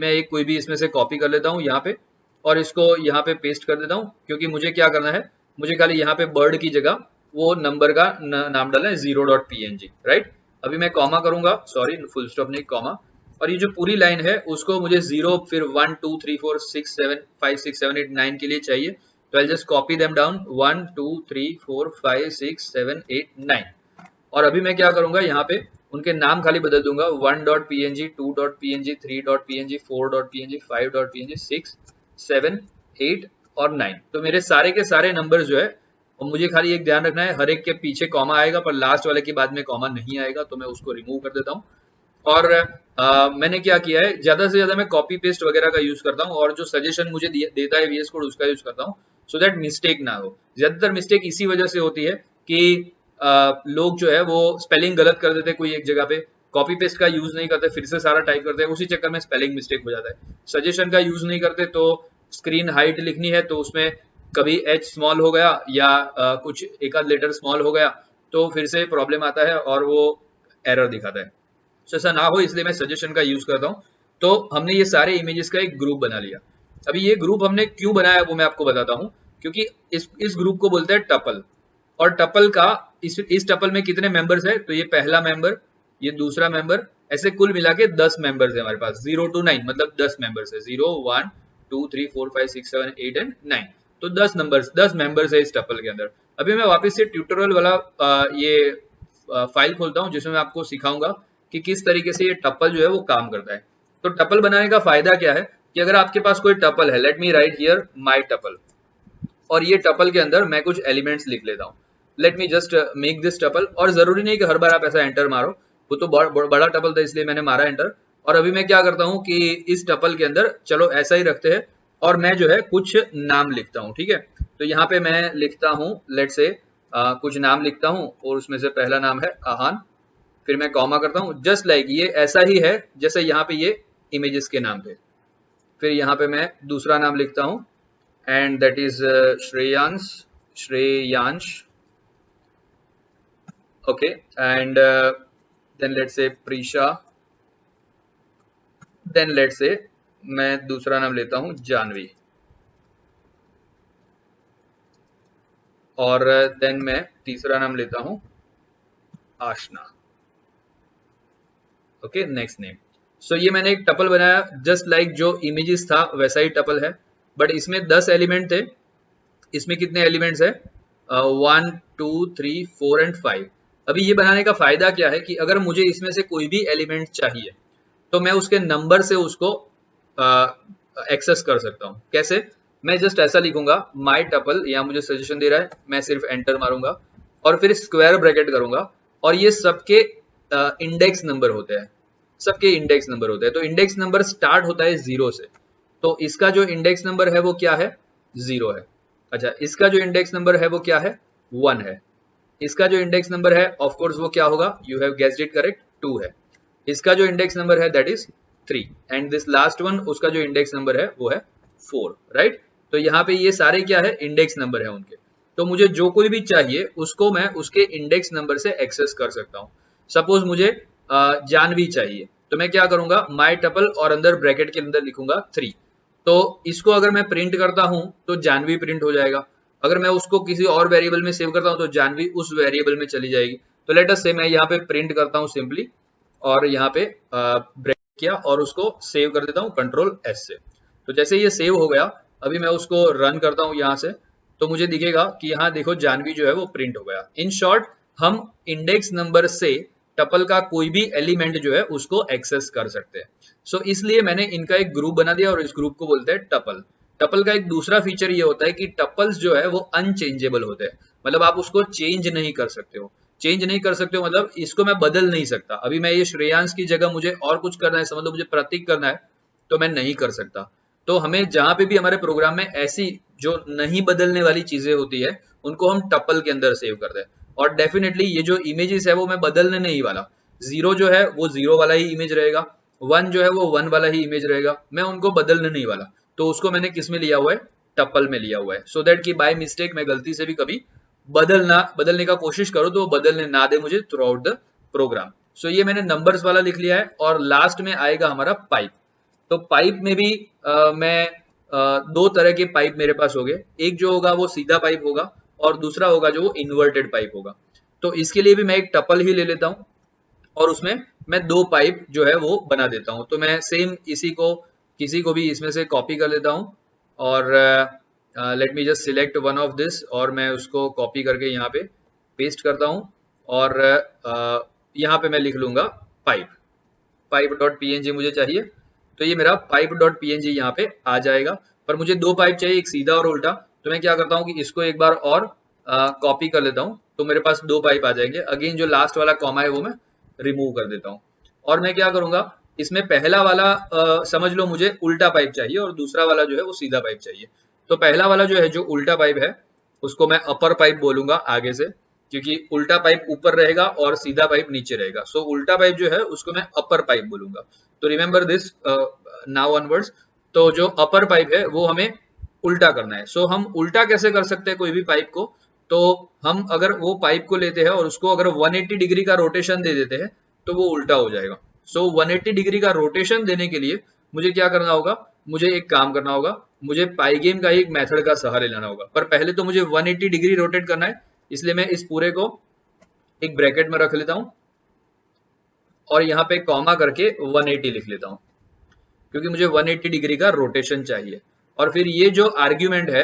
मैं एक कोई भी इसमें से कॉपी कर लेता हूँ यहाँ पे, और इसको यहाँ पे पेस्ट कर देता हूँ। क्योंकि मुझे क्या करना है, मुझे खाली यहाँ पे बर्ड की जगह वो नंबर का नाम डालना है 0.png, राइट। अभी मैं कॉमा करूंगा, सॉरी फुल स्टॉप नहीं, कॉमा। और ये जो पूरी लाइन है उसको मुझे 0 फिर 1 2 3 4 6 7 5 6 7 8 9 के लिए चाहिए, तो I just copy them down 1 2 3 4 5 6 7 8 9। और अभी मैं क्या करूंगा, यहाँ पे उनके नाम खाली बदल दूंगा, 1.png 2.png 3.png 4.png 5.png 6 7 8 और 9। तो मेरे सारे के सारे नंबर जो है, और मुझे खाली एक ध्यान रखना है, हर एक के पीछे कॉमा आएगा पर लास्ट वाले के बाद में कॉमा नहीं आएगा, तो मैं उसको रिमूव कर देता हूँ। और मैंने क्या किया है, ज्यादा से ज्यादा मैं कॉपी पेस्ट वगैरह का यूज करता हूँ, और जो सजेशन मुझे देता है VS कोड उसका यूज करता हूँ, सो दैट मिस्टेक ना हो। ज्यादातर मिस्टेक इसी वजह से होती है कि लोग जो है वो स्पेलिंग गलत कर देते हैं कोई एक जगह पे, कॉपी पेस्ट का यूज नहीं करते, फिर से सारा टाइप करते हैं, उसी चक्कर में स्पेलिंग मिस्टेक हो जाता है। सजेशन का यूज नहीं करते, तो स्क्रीन हाइट लिखनी है तो उसमें कभी एच स्मॉल हो गया या कुछ एक आध लेटर स्मॉल हो गया, तो फिर से प्रॉब्लम आता है और वो एरर दिखाता है। तो ऐसा ना हो इसलिए मैं सजेशन का यूज करता हूँ। तो हमने ये सारे इमेजेस का एक ग्रुप बना लिया। अभी ये ग्रुप हमने क्यों बनाया वो मैं आपको बताता हूँ, क्योंकि इस ग्रुप को बोलते हैं टपल। और टपल का इस टपल में कितने मेंबर्स है, तो ये पहला मेंबर, ये दूसरा मेंबर, ऐसे कुल मिला के 10 मेंबर्स है हमारे पास, 0 to 9 मतलब 10 मेंबर्स है, 0 1 2 3 4 5 6 7 8 एंड 9। तो 10 मेंबर्स है इस टपल के अंदर। अभी मैं वापस से ट्यूटोरियल वाला ये फाइल खोलता हूँ जिसमें मैं आपको सिखाऊंगा कि किस तरीके से ये टपल जो है वो काम करता है। तो टपल बनाने का फायदा क्या है कि अगर आपके पास कोई टपल है, let me write here my tuple, और ये टपल के अंदर मैं कुछ एलिमेंट्स लिख लेता हूँ। Late me just make this tuple, और जरूरी नहीं कि हर बार आप ऐसा एंटर मारो, वो तो बड़ा टपल था इसलिए मैंने मारा एंटर। और अभी मैं क्या करता हूँ कि इस टपल के अंदर चलो ऐसा ही रखते हैं, और मैं जो है कुछ नाम लिखता हूँ, ठीक है। तो यहाँ पे मैं लिखता हूँ, लेट से कुछ नाम लिखता हूँ, और उसमें से पहला नाम है आहान, फिर मैं कॉमा करता हूँ, जस्ट लाइक ये ऐसा ही है जैसे यहाँ पे ये इमेजेस के नाम थे। फिर यहाँ पे मैं दूसरा नाम लिखता हूँ, and that is Shreyansh, okay. And then let's say Prisha, then let's से मैं दूसरा नाम लेता हूँ जानवी, और देन मैं तीसरा नाम लेता हूँ Aashna, okay. Next name. So ये मैंने एक टपल बनाया, जस्ट लाइक जो इमेजेस था वैसा ही टपल है, बट इसमें 10 एलिमेंट थे। इसमें कितने एलिमेंट्स है, 1 2 3 4 एंड 5। अभी ये बनाने का फायदा क्या है कि अगर मुझे इसमें से कोई भी एलिमेंट चाहिए तो मैं उसके नंबर से उसको एक्सेस कर सकता हूँ। कैसे, मैं जस्ट ऐसा लिखूंगा माई टपल, यहाँ मुझे सजेशन दे रहा है, मैं सिर्फ एंटर मारूंगा और फिर स्क्वायर ब्रैकेट करूंगा, और ये सबके इंडेक्स नंबर होते हैं, सबके इंडेक्स नंबर होते हैं। तो इंडेक्स नंबर स्टार्ट होता है 0 से, तो इसका जो इंडेक्स नंबर है वो क्या है, 0 है। अच्छा, इसका जो इंडेक्स नंबर है वो क्या है, 1 है। इसका जो इंडेक्स नंबर है ऑफ कोर्स वो क्या होगा, you have guessed it correct, 2 है। इसका जो इंडेक्स नंबर है that is 3, and this last one उसका जो इंडेक्स नंबर है वो है 4, राइट। तो यहाँ पे ये सारे क्या है, इंडेक्स नंबर है उनके। तो मुझे जो कोई भी चाहिए उसको मैं उसके इंडेक्स नंबर से एक्सेस कर सकता हूँ। सपोज मुझे जानवी चाहिए, तो मैं क्या करूंगा, माई टपल और अंदर ब्रैकेट के अंदर लिखूंगा 3। तो इसको अगर मैं प्रिंट करता हूं तो जानवी प्रिंट हो जाएगा। अगर मैं उसको किसी और वेरिएबल में सेव करता हूं तो जानवी उस वेरिएबल में चली जाएगी। तो लेट अस से मैं यहाँ पे प्रिंट करता हूँ सिंपली, और यहाँ पे ब्रेक किया और उसको सेव कर देता हूँ कंट्रोल एस से। तो जैसे ये सेव हो गया, अभी मैं उसको रन करता हूँ यहाँ से, तो मुझे दिखेगा कि यहाँ देखो जानवी जो है वो प्रिंट हो गया। इन शॉर्ट, हम इंडेक्स नंबर से टपल का कोई भी एलिमेंट जो है उसको एक्सेस कर सकते हैं। सो इसलिए मैंने इनका एक ग्रुप बना दिया और इस ग्रुप को बोलते हैं टपल। टपल का एक दूसरा फीचर ये होता है कि टपल्स जो है वो अनचेंजेबल होते हैं, मतलब आप उसको चेंज नहीं कर सकते हो। चेंज नहीं कर सकते हो मतलब इसको मैं बदल नहीं सकता। अभी मैं ये श्रेयांश की जगह मुझे और कुछ करना है, समझ लो मुझे प्रतीक करना है, तो मैं नहीं कर सकता। तो हमें जहां पे भी हमारे प्रोग्राम में ऐसी जो नहीं बदलने वाली चीजें होती है उनको हम टपल के अंदर सेव करते हैं। और डेफिनेटली ये जो इमेजेस है वो मैं बदलने नहीं वाला। 0 जो है वो 0 वाला ही इमेज रहेगा, 1 जो है वो 1 वाला ही इमेज रहेगा, मैं उनको बदलने नहीं वाला। तो उसको मैंने किस में लिया हुआ है, टपल में लिया हुआ है, सो दैट कि बाय मिस्टेक मैं गलती से भी कभी बदलने का कोशिश करूं तो वो बदलने ना दे मुझे थ्रू आउट द प्रोग्राम। सो ये मैंने नंबर्स वाला लिख लिया है, और लास्ट में आएगा हमारा पाइप। तो पाइप में भी मैं दो तरह के पाइप मेरे पास हो गए। एक जो होगा वो सीधा पाइप होगा, और दूसरा होगा जो वो इन्वर्टेड पाइप होगा। तो इसके लिए भी मैं एक टपल ही ले लेता हूँ और उसमें मैं 2 पाइप जो है वो बना देता हूँ। तो मैं सेम इसी को किसी को भी इसमें से कॉपी कर लेता हूँ और late me just select one of this और मैं उसको कॉपी करके यहाँ पे पेस्ट करता हूँ और यहाँ पे मैं लिख लूंगा पाइप, पाइप डॉट पीएनजी मुझे चाहिए। तो ये मेरा पाइप डॉट पीएनजी यहाँ पे आ जाएगा। पर मुझे 2 पाइप चाहिए, एक सीधा और उल्टा। तो मैं क्या करता हूँ कि इसको एक बार और कॉपी कर लेता हूँ, तो मेरे पास 2 पाइप आ जाएंगे। अगेन जो लास्ट वाला कॉमा है वो मैं रिमूव कर देता हूँ और मैं क्या करूंगा, इसमें पहला वाला समझ लो मुझे उल्टा पाइप चाहिए और दूसरा वाला जो है वो सीधा पाइप चाहिए। तो पहला वाला जो है जो उल्टा पाइप है उसको मैं अपर पाइप बोलूंगा आगे से, क्योंकि उल्टा पाइप ऊपर रहेगा और सीधा पाइप नीचे रहेगा। सो उल्टा पाइप जो है उसको मैं अपर पाइप बोलूंगा। तो रिमेंबर दिस नाउ ऑनवर्ड्स। तो जो अपर पाइप है वो हमें उल्टा करना है। सो हम उल्टा कैसे कर सकते हैं कोई भी पाइप को, तो हम अगर वो पाइप को लेते हैं और उसको अगर 180 डिग्री का रोटेशन दे देते हैं तो वो उल्टा हो जाएगा। सो 180 डिग्री का रोटेशन देने के लिए मुझे क्या करना होगा, मुझे एक काम करना होगा, मुझे पाइगेम का एक मेथड का सहारा लेना होगा। पर पहले तो मुझे 180 डिग्री रोटेट करना है, इसलिए मैं इस पूरे को एक ब्रैकेट में रख लेता हूं और यहाँ पे कॉमा करके 180 लिख लेता हूं, क्योंकि मुझे 180 डिग्री का रोटेशन चाहिए। और फिर ये जो आर्ग्यूमेंट है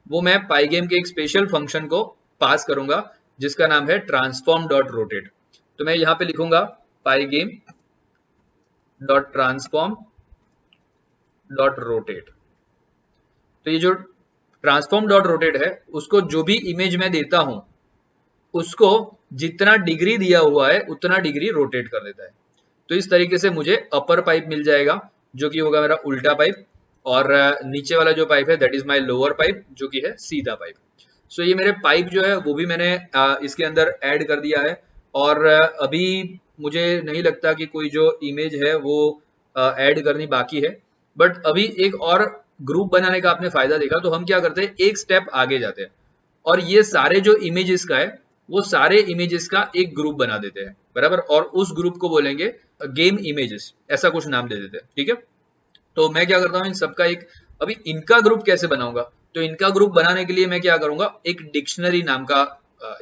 वो मैं पाइगेम के एक स्पेशल फंक्शन को पास करूंगा जिसका नाम है ट्रांसफॉर्म डॉट रोटेट। तो मैं यहाँ पे लिखूंगा पाइगेम डॉट ट्रांसफॉर्म डॉट रोटेट। तो ये जो ट्रांसफॉर्म डॉट रोटेट है उसको जो भी इमेज मैं देता हूं उसको जितना डिग्री दिया हुआ है उतना डिग्री रोटेट कर देता है। तो इस तरीके से मुझे अपर पाइप मिल जाएगा जो कि होगा मेरा उल्टा पाइप, और नीचे वाला जो पाइप है that is my lower pipe जो कि है सीधा पाइप। सो ये मेरे पाइप जो है वो भी मैंने इसके अंदर ऐड कर दिया है। और अभी मुझे नहीं लगता कि कोई जो इमेज है वो ऐड करनी बाकी है। बट अभी एक और ग्रुप बनाने का आपने फायदा देखा, तो हम क्या करते हैं एक स्टेप आगे जाते हैं और ये सारे जो इमेजेस का है वो सारे इमेजेस का एक ग्रुप बना देते हैं, बराबर। और उस ग्रुप को बोलेंगे गेम इमेजेस, ऐसा कुछ नाम दे देते हैं, ठीक है। तो मैं क्या करता हूँ इन सबका एक, अभी इनका ग्रुप कैसे बनाऊंगा, तो इनका ग्रुप बनाने के लिए मैं क्या करूंगा, एक डिक्शनरी नाम का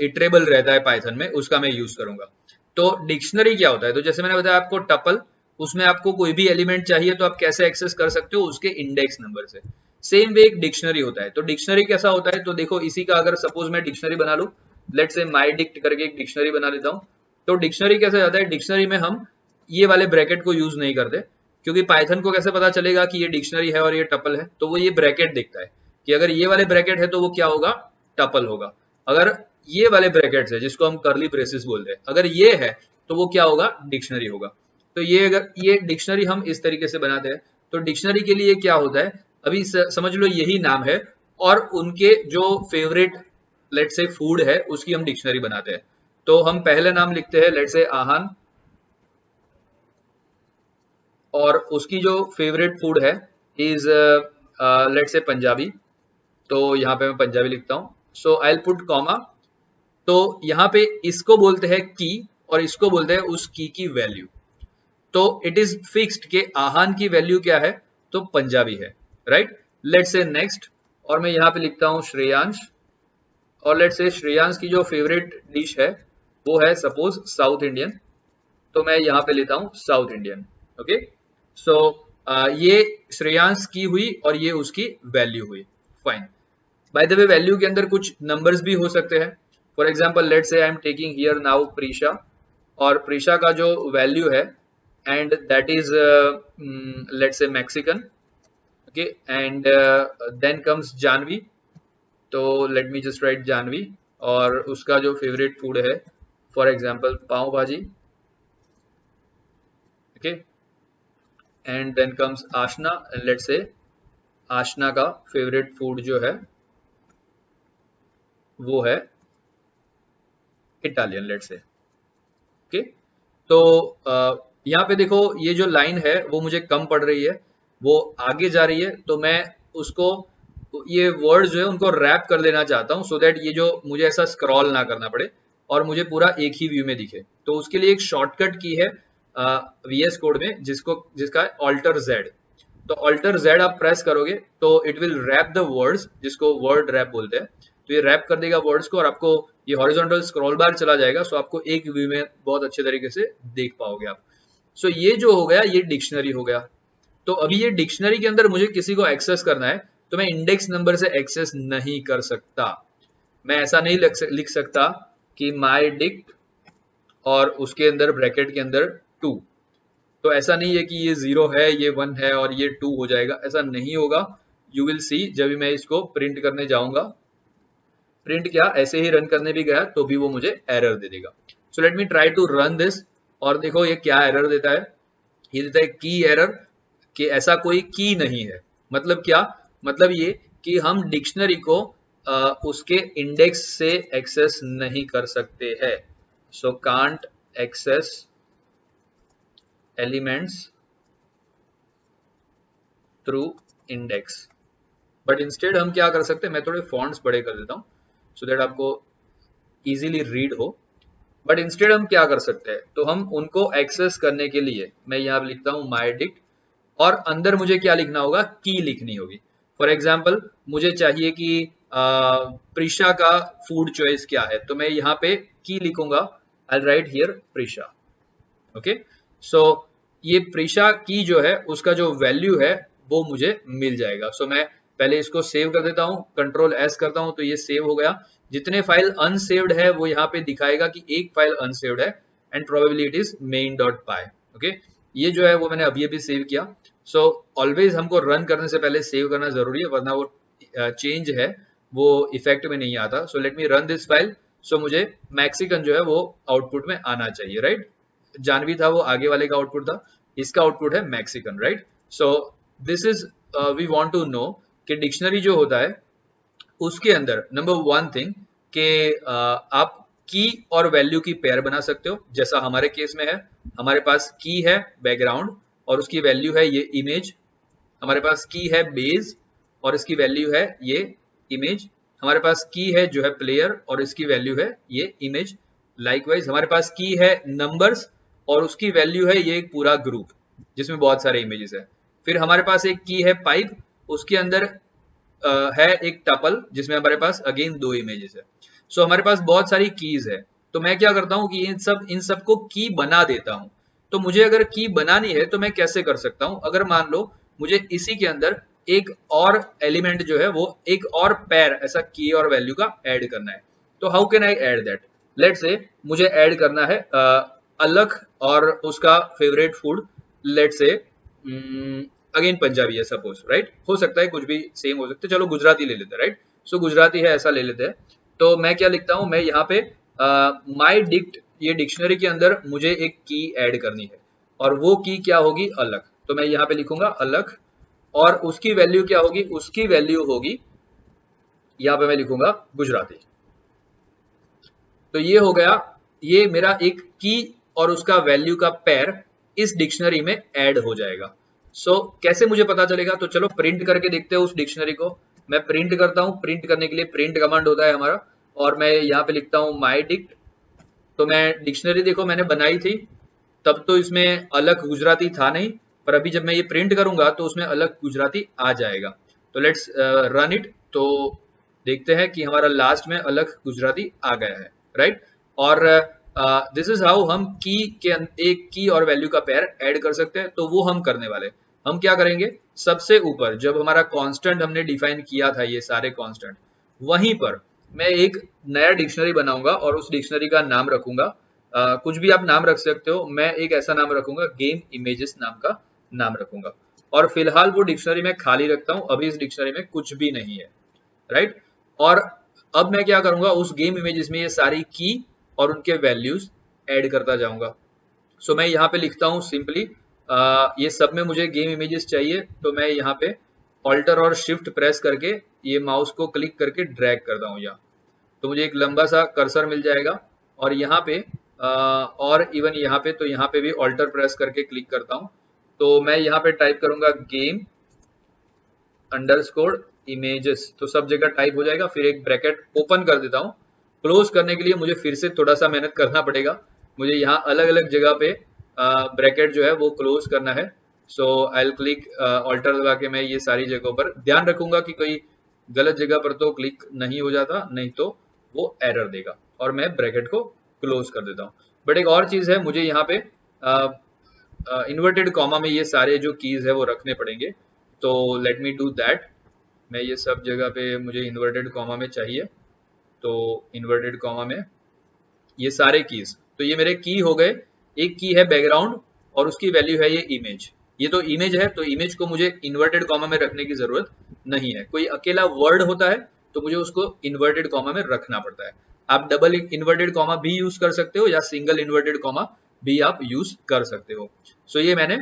इटरेबल रहता है पाइथन में, उसका मैं यूज करूंगा। तो डिक्शनरी क्या होता है, तो जैसे मैंने बताया आपको टपल, उसमें आपको कोई भी एलिमेंट चाहिए तो आप कैसे एक्सेस कर सकते हो, उसके इंडेक्स नंबर से। सेम वे एक डिक्शनरी होता है। तो डिक्शनरी कैसा होता है, तो देखो इसी का अगर सपोज मैं डिक्शनरी बना लूं, लेट्स से माई डिक्ट करके एक डिक्शनरी बना लेता हूं। तो डिक्शनरी कैसे जाता है, डिक्शनरी में हम ये वाले ब्रैकेट को यूज नहीं करते, क्योंकि पाइथन को कैसे पता चलेगा कि ये डिक्शनरी है और ये टपल है, तो वो ये ब्रैकेट देखता है कि अगर ये वाले ब्रैकेट है तो वो क्या होगा, टपल होगा। अगर ये वाले ब्रैकेट्स है जिसको हम करली ब्रेसेस बोलते हैं, अगर ये है तो वो क्या होगा, डिक्शनरी होगा। तो ये अगर ये डिक्शनरी हम इस तरीके से बनाते हैं। तो डिक्शनरी के लिए क्या होता है, अभी समझ लो यही नाम है और उनके जो फेवरेट लेट से फूड है उसकी हम डिक्शनरी बनाते हैं। तो हम पहले नाम लिखते हैं लेट से आहान, और उसकी जो फेवरेट फूड है इज लेट से पंजाबी। तो यहाँ पे मैं पंजाबी लिखता हूँ। सो आई विल पुट कॉमा। तो यहाँ पे इसको बोलते हैं की और इसको बोलते हैं उस की वैल्यू। तो इट इज फिक्स्ड के आहान की वैल्यू क्या है, तो पंजाबी है, राइट। लेट्स से नेक्स्ट, और मैं यहाँ पे लिखता हूँ श्रेयांश, और लेट्स से श्रेयांश की जो फेवरेट डिश है वो है सपोज साउथ इंडियन। तो मैं यहाँ पे लेता हूँ साउथ इंडियन, ओके। सो ये श्रेयांश की हुई और ये उसकी वैल्यू हुई, fine. Bye the way value के अंदर कुछ नंबर्स भी हो सकते हैं। For example let's say I am taking here now Prisha, और प्रीशा का जो वैल्यू है and that is let's say Mexican, okay. And then comes Janvi, तो let me just write Janvi, और उसका जो फेवरेट फूड है for example pav bhaji, okay. And then comes Aashna, and let's say Aashna का फेवरेट फूड जो है वो है इटालियन, लेट्स से, ओके। तो यहाँ पे देखो ये जो लाइन है वो मुझे कम पड़ रही है, वो आगे जा रही है। तो मैं उसको, ये वर्ड जो है उनको रैप कर लेना चाहता हूँ सो दैट ये जो मुझे ऐसा स्क्रॉल ना करना पड़े और मुझे पूरा एक ही व्यू में दिखे। तो उसके लिए एक शॉर्टकट की है VS कोड में जिसका ऑल्टर जेड। तो ऑल्टर जेड आप प्रेस करोगे तो it will wrap the words, जिसको वर्ड रैप बोलते हैं। तो ये रैप कर देगा वर्ड्स को और आपको ये हॉरिजॉन्टल स्क्रॉल बार चला जाएगा, सो आपको एक व्यू में बहुत अच्छे तरीके से देख पाओगे आप। सो ये जो हो गया ये डिक्शनरी हो गया। तो अभी ये डिक्शनरी के अंदर मुझे किसी को एक्सेस करना है तो मैं इंडेक्स नंबर से एक्सेस नहीं कर सकता। मैं ऐसा नहीं लिख सकता कि माई डिक्ट और उसके अंदर ब्रैकेट के अंदर 2। तो ऐसा नहीं है कि ये 0 है, ये 1 है और ये 2 हो जाएगा, ऐसा नहीं होगा। यू विल सी जब भी मैं इसको प्रिंट करने जाऊंगा, प्रिंट क्या ऐसे ही रन करने भी गया तो भी वो मुझे एरर दे देगा। So let me try to run this और देखो ये क्या एरर देता है। ये देता है की एरर, कि ऐसा कोई की नहीं है। मतलब क्या, मतलब ये कि हम डिक्शनरी को उसके इंडेक्स से एक्सेस नहीं कर सकते हैं। So can't access elements through index, but instead हम क्या कर सकते हैं, मैं थोड़े फॉन्ट्स बड़े कर देता हूँ सो दैट आपको इजीली रीड हो। बट इंस्टेड हम क्या कर सकते हैं, तो हम उनको एक्सेस करने के लिए मैं यहाँ लिखता हूँ माई डिक्ट और अंदर मुझे क्या लिखना होगा, की लिखनी होगी। फॉर एग्जाम्पल मुझे चाहिए कि प्रिशा का फूड चॉइस क्या है, तो मैं यहाँ पे की लिखूंगा, आई राइट हियर प्रिशा। ओके, सो ये प्रिशा की जो है उसका जो वैल्यू है वो मुझे मिल जाएगा। सो मैं पहले इसको सेव कर देता हूँ, कंट्रोल एस करता हूँ तो ये सेव हो गया। जितने फाइल अनसेव्ड है वो यहाँ पे दिखाएगा कि एक फाइल अनसेव्ड है and probably it is main.py। Okay, ये जो है वो मैंने अभी अभी सेव किया। सो ऑलवेज हमको रन करने से पहले सेव करना जरूरी है, वरना वो चेंज है वो इफेक्ट में नहीं आता। So let me run this file. So मुझे मैक्सिकन जो है वो आउटपुट में आना चाहिए, राइट। जानवी था वो आगे वाले का आउटपुट था, इसका आउटपुट है Mexican, right. So this is we want to know कि डिक्शनरी जो होता है उसके अंदर नंबर 1 थिंग कि आप की और वैल्यू की पेयर बना सकते हो, जैसा हमारे केस में है। हमारे पास की है बैकग्राउंड और उसकी वैल्यू है ये इमेज। हमारे पास की है बेस और इसकी वैल्यू है ये इमेज। हमारे पास की है जो है प्लेयर और इसकी वैल्यू है ये इमेज। लाइकवाइज हमारे पास की है नंबर्स और उसकी वैल्यू है ये एक पूरा ग्रुप जिसमें बहुत सारे इमेजेस है। फिर हमारे पास एक की है पाइप, उसके अंदर है एक टपल जिसमें हमारे पास अगेन 2 इमेजेस है। सो हमारे पास बहुत सारी कीज है, तो मैं क्या करता हूँ कि इन सब को की बना देता हूँ। तो मुझे अगर की बनानी है तो मैं कैसे कर सकता हूँ, अगर मान लो मुझे इसी के अंदर एक और एलिमेंट जो है वो एक और पैर ऐसा की और वैल्यू का ऐड करना है, तो how can I add that. Let's say मुझे ऐड करना है अलख और उसका favourite food, let's say again Punjabi है सपोज, राइट। हो सकता है कुछ भी सेम हो सकता है, चलो गुजराती ले लेते हैं, राइट। सो गुजराती है ऐसा ले लेते हैं। तो मैं क्या लिखता हूँ, मैं यहाँ पे माई डिक्ट, ये डिक्शनरी के अंदर मुझे एक की ऐड करनी है और वो की क्या होगी, अलग। तो मैं यहाँ पे लिखूंगा अलग और उसकी वैल्यू क्या होगी, उसकी वैल्यू होगी यहाँ पे मैं लिखूंगा गुजराती। तो ये हो गया, ये मेरा एक की और उसका वैल्यू का पेयर इस डिक्शनरी में ऐड हो जाएगा। सो कैसे मुझे पता चलेगा, तो चलो प्रिंट करके देखते हैं उस डिक्शनरी को। मैं प्रिंट करता हूँ, प्रिंट करने के लिए प्रिंट कमांड होता है हमारा और मैं यहाँ पे लिखता हूँ माई डिक्ट। तो मैं डिक्शनरी देखो मैंने बनाई थी तब तो इसमें अलग गुजराती था नहीं, पर अभी जब मैं ये प्रिंट करूंगा तो उसमें अलग गुजराती आ जाएगा। तो लेट्स रन इट, तो देखते हैं कि हमारा लास्ट में अलग गुजराती आ गया है, राइट। और दिस इज हाउ हम की के एक की और वैल्यू का पेयर ऐड कर सकते हैं। तो वो हम करने वाले, हम क्या करेंगे, सबसे ऊपर जब हमारा कांस्टेंट हमने डिफाइन किया था, ये सारे कांस्टेंट, वहीं पर मैं एक नया डिक्शनरी बनाऊंगा और उस डिक्शनरी का नाम रखूंगा, कुछ भी आप नाम रख सकते हो, मैं एक ऐसा नाम रखूंगा गेम इमेजेस नाम का नाम रखूंगा। और फिलहाल वो डिक्शनरी में खाली रखता हूं, अभी इस डिक्शनरी में कुछ भी नहीं है, राइट। और अब मैं क्या करूंगा, उस गेम इमेजेस में ये सारी की और उनके वैल्यूज ऐड करता जाऊंगा। सो मैं यहाँ पे लिखता हूँ सिंपली, ये सब में मुझे गेम इमेजेस चाहिए, तो मैं यहाँ पे ऑल्टर और शिफ्ट प्रेस करके ये माउस को क्लिक करके ड्रैग करता हूँ यहाँ, तो मुझे एक लंबा सा कर्सर मिल जाएगा। और यहाँ पे और इवन यहाँ पे, तो यहाँ पे भी ऑल्टर प्रेस करके क्लिक करता हूँ, तो मैं यहाँ पे टाइप करूंगा गेम अंडरस्कोर इमेजेस, तो सब जगह टाइप हो जाएगा। फिर एक ब्रैकेट ओपन कर देता हूँ, क्लोज करने के लिए मुझे फिर से थोड़ा सा मेहनत करना पड़ेगा, मुझे यहाँ अलग अलग जगह पे ब्रैकेट जो है वो क्लोज करना है। So I will click alter दबा के मैं ये सारी जगहों पर ध्यान रखूंगा कि कोई गलत जगह पर तो क्लिक नहीं हो जाता, नहीं तो वो एरर देगा। और मैं ब्रैकेट को क्लोज कर देता हूँ। बट एक और चीज है, मुझे यहाँ पे इन्वर्टेड कॉमा में ये सारे जो कीज है वो रखने पड़ेंगे। तो लेट मी डू दैट। मैं ये सब जगह पे मुझे इन्वर्टेड कॉमा में चाहिए, तो इन्वर्टेड कॉमा में ये सारे कीज, तो ये मेरे की हो गए। एक की है बैकग्राउंड और उसकी वैल्यू है ये इमेज। ये तो इमेज है, तो इमेज को मुझे इन्वर्टेड कॉमा में रखने की जरूरत नहीं है। कोई अकेला वर्ड होता है तो मुझे उसको इन्वर्टेड कॉमा में रखना पड़ता है। आप डबल इन्वर्टेड कॉमा भी यूज कर सकते हो या सिंगल इन्वर्टेड कॉमा भी आप यूज कर सकते हो। सो ये मैंने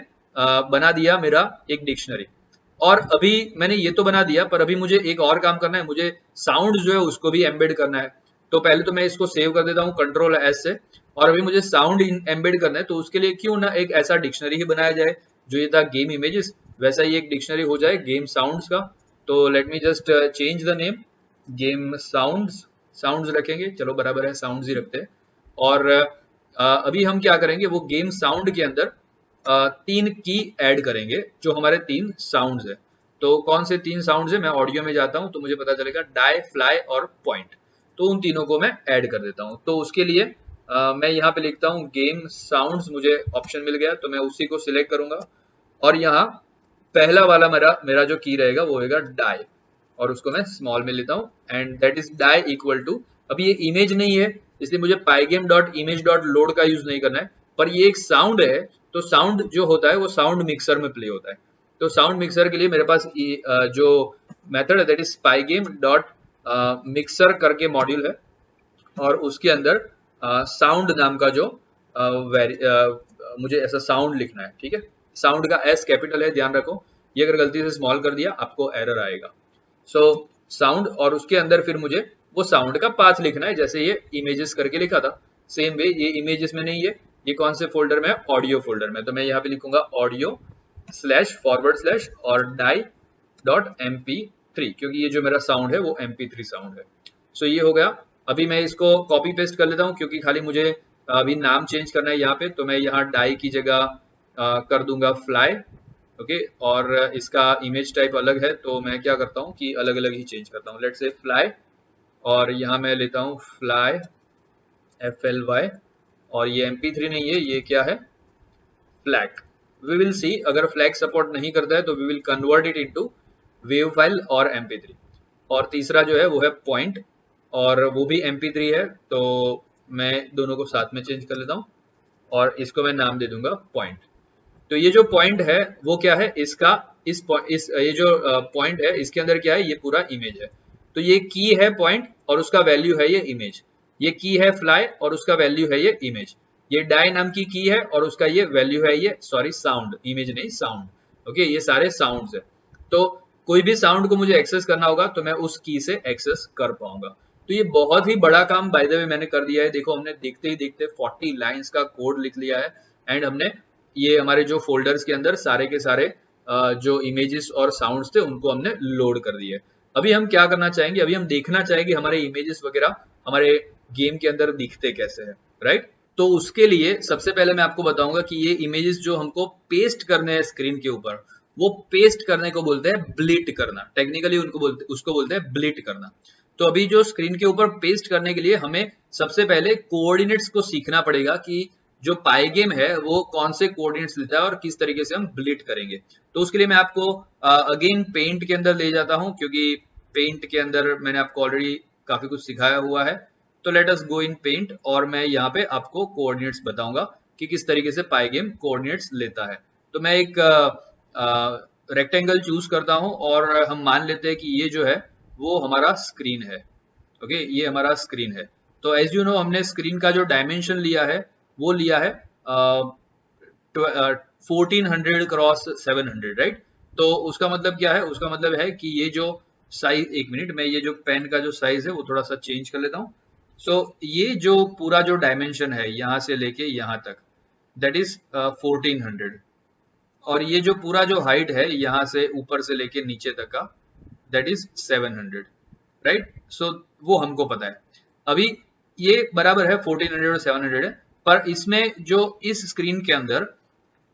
बना दिया मेरा एक डिक्शनरी। और अभी मैंने ये तो बना दिया, पर अभी मुझे एक और काम करना है, मुझे साउंड जो है उसको भी एम्बेड करना है। तो पहले तो मैं इसको सेव कर देता हूँ कंट्रोल एस से, और अभी मुझे साउंड एम्बेड करना है। तो उसके लिए क्यों ना एक ऐसा डिक्शनरी ही बनाया जाए, जो ये था गेम इमेजेस, वैसा ही एक डिक्शनरी हो जाए गेम साउंड्स का। तो let me just change the name, game sounds, sounds रखेंगे, चलो बराबर है, साउंड्स ही रखते हैं। और अभी हम क्या करेंगे, वो गेम साउंड के अंदर 3 की ऐड करेंगे, जो हमारे 3 साउंड्स है। तो कौन से 3 साउंड्स है, मैं ऑडियो में जाता हूं तो मुझे पता चलेगा, डाई, फ्लाई और पॉइंट। तो उन तीनों को मैं ऐड कर देता हूं। तो उसके लिए मैं यहाँ पे लिखता हूँ गेम साउंड्स, मुझे ऑप्शन मिल गया तो मैं उसी को सिलेक्ट करूंगा। और यहाँ पहला वाला मेरा मेरा जो की रहेगा वो होगा डाई, और उसको मैं स्मॉल में लेता हूँ, and that is die equal to, अभी ये इमेज नहीं है इसलिए मुझे pygame dot image dot load का यूज नहीं करना है, पर ये एक साउंड है। तो साउंड जो होता है वो साउंड मिक्सर में प्ले होता है। तो साउंड मिक्सर के लिए मेरे पास जो मेथड है दैट इज पाइगेम डॉट मिक्सर करके मॉड्यूल है, और उसके अंदर साउंड नाम का जो मुझे ऐसा साउंड लिखना है, ठीक है। साउंड का एस कैपिटल है, ध्यान रखो, ये अगर गलती से स्मॉल कर दिया आपको एरर आएगा। सो साउंड, और उसके अंदर फिर मुझे वो साउंड का पाथ लिखना है, जैसे ये इमेजेस करके लिखा था सेम वे। ये इमेजेस में नहीं है, ये कौन से फोल्डर में है, ऑडियो फोल्डर में। तो मैं यहाँ पे लिखूंगा ऑडियो स्लैश फॉरवर्ड स्लैश और डाई डॉट mp3, क्योंकि ये जो मेरा साउंड है वो mp3 साउंड है। सो ये हो गया। अभी मैं इसको कॉपी पेस्ट कर लेता हूँ, क्योंकि खाली मुझे अभी नाम चेंज करना है यहाँ पे। तो मैं यहाँ डाई की जगह कर दूंगा फ्लाई, ओके। और इसका इमेज टाइप अलग है, तो मैं क्या करता हूँ कि अलग अलग ही चेंज करता हूँ। लेट्स से फ्लाई, और यहाँ मैं लेता हूँ फ्लाई FLY, और ये mp3 नहीं है, ये क्या है, फ्लैग। वी विल सी, अगर फ्लैग सपोर्ट नहीं करता है तो we will convert it into wave file और mp3। और तीसरा जो है वो है पॉइंट, और वो भी mp3 है। तो मैं दोनों को साथ में चेंज कर लेता हूँ, और इसको मैं नाम दे दूंगा पॉइंट। तो ये जो पॉइंट है वो क्या है, इसका ये जो पॉइंट है इसके अंदर क्या है, ये पूरा इमेज है। तो ये की है पॉइंट और उसका वैल्यू है ये इमेज। ये की है फ्लाई और उसका वैल्यू है ये इमेज। ये डाई नाम की है और उसका ये वैल्यू है ये, सॉरी साउंड, इमेज नहीं साउंड, ओके। ये सारे साउंड्स है। तो कोई भी साउंड को मुझे एक्सेस करना होगा तो मैं उस की से एक्सेस कर पाऊंगा। तो ये बहुत ही बड़ा काम बाय द वे मैंने कर दिया है। देखो, हमने देखते ही देखते 40 लाइंस का कोड लिख लिया है, एंड हमने ये हमारे जो फोल्डर्स के अंदर सारे के सारे जो इमेजेस और साउंड्स थे उनको हमने लोड कर दिए। अभी हम क्या करना चाहेंगे, अभी हम देखना चाहेंगे हमारे इमेजेस वगैरह हमारे गेम के अंदर दिखते कैसे हैं, राइट। तो उसके लिए सबसे पहले मैं आपको बताऊंगा कि ये इमेजेस जो हमको पेस्ट करने हैं स्क्रीन के ऊपर, वो पेस्ट करने को बोलते हैं ब्लिट करना। टेक्निकली उसको बोलते हैं ब्लिट करना। तो अभी जो स्क्रीन के ऊपर पेस्ट करने के लिए हमें सबसे पहले कोऑर्डिनेट्स को सीखना पड़ेगा कि जो पाइगेम है वो कौन से कोऑर्डिनेट्स लेता है और किस तरीके से हम ब्लिट करेंगे। तो उसके लिए मैं आपको अगेन पेंट के अंदर ले जाता हूं, क्योंकि पेंट के अंदर मैंने आपको ऑलरेडी काफी कुछ सिखाया हुआ है। तो लेट अस गो इन पेंट, और मैं यहाँ पे आपको कोऑर्डिनेट्स बताऊंगा कि किस तरीके से पाइगेम कोऑर्डिनेट्स लेता है। तो मैं एक रेक्टेंगल चूज करता हूं, और हम मान लेते हैं कि ये जो है वो हमारा स्क्रीन है, ओके। ये हमारा स्क्रीन है। तो एज यू नो, हमने स्क्रीन का जो डायमेंशन लिया है वो लिया है 1400 क्रॉस 700, राइट। तो उसका मतलब क्या है, उसका मतलब है कि ये जो साइज, एक मिनट, मैं ये जो पेन का जो साइज है वो थोड़ा सा चेंज कर लेता हूँ। सो ये जो पूरा जो डायमेंशन है यहाँ से लेके यहाँ तक, दैट इज 1400, और ये जो पूरा जो हाइट है यहाँ से ऊपर से लेके नीचे तक का, दैट इज 700, राइट। सो वो हमको पता है। अभी ये बराबर है 1400 और 700 है, पर इसमें जो इस स्क्रीन के अंदर